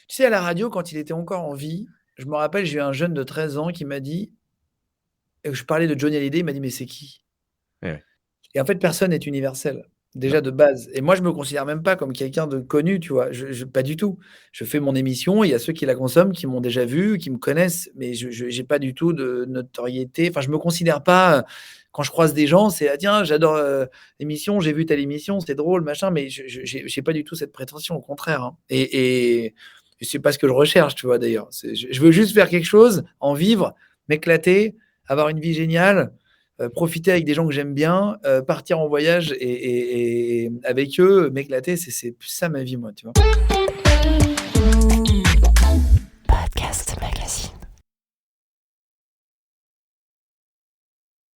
[SPEAKER 1] tu sais, à la radio, quand il était encore en vie, je me rappelle, j'ai eu un jeune de 13 ans qui m'a dit je parlais de Johnny Hallyday, il m'a dit: «Mais c'est qui?»
[SPEAKER 3] Eh ouais.
[SPEAKER 1] Et en fait, personne n'est universel,
[SPEAKER 3] Non.
[SPEAKER 1] déjà de base et moi, je me considère même pas comme quelqu'un de connu, tu vois? Je pas du tout. Je fais mon émission, il y a ceux qui la consomment, qui m'ont déjà vu, qui me connaissent, mais je j'ai pas du tout de notoriété. Enfin, je me considère pas, quand je croise des gens, c'est: «Ah tiens, j'adore, l'émission, j'ai vu telle émission, c'est drôle, machin», mais j'ai pas du tout cette prétention, au contraire, hein et c'est pas ce que je recherche, tu vois, d'ailleurs. C'est je veux juste faire quelque chose, en vivre, m'éclater, avoir une vie géniale, profiter avec des gens que j'aime bien, partir en voyage et avec eux, m'éclater, c'est plus ça ma vie, moi, tu vois?
[SPEAKER 2] Podcast Magazine.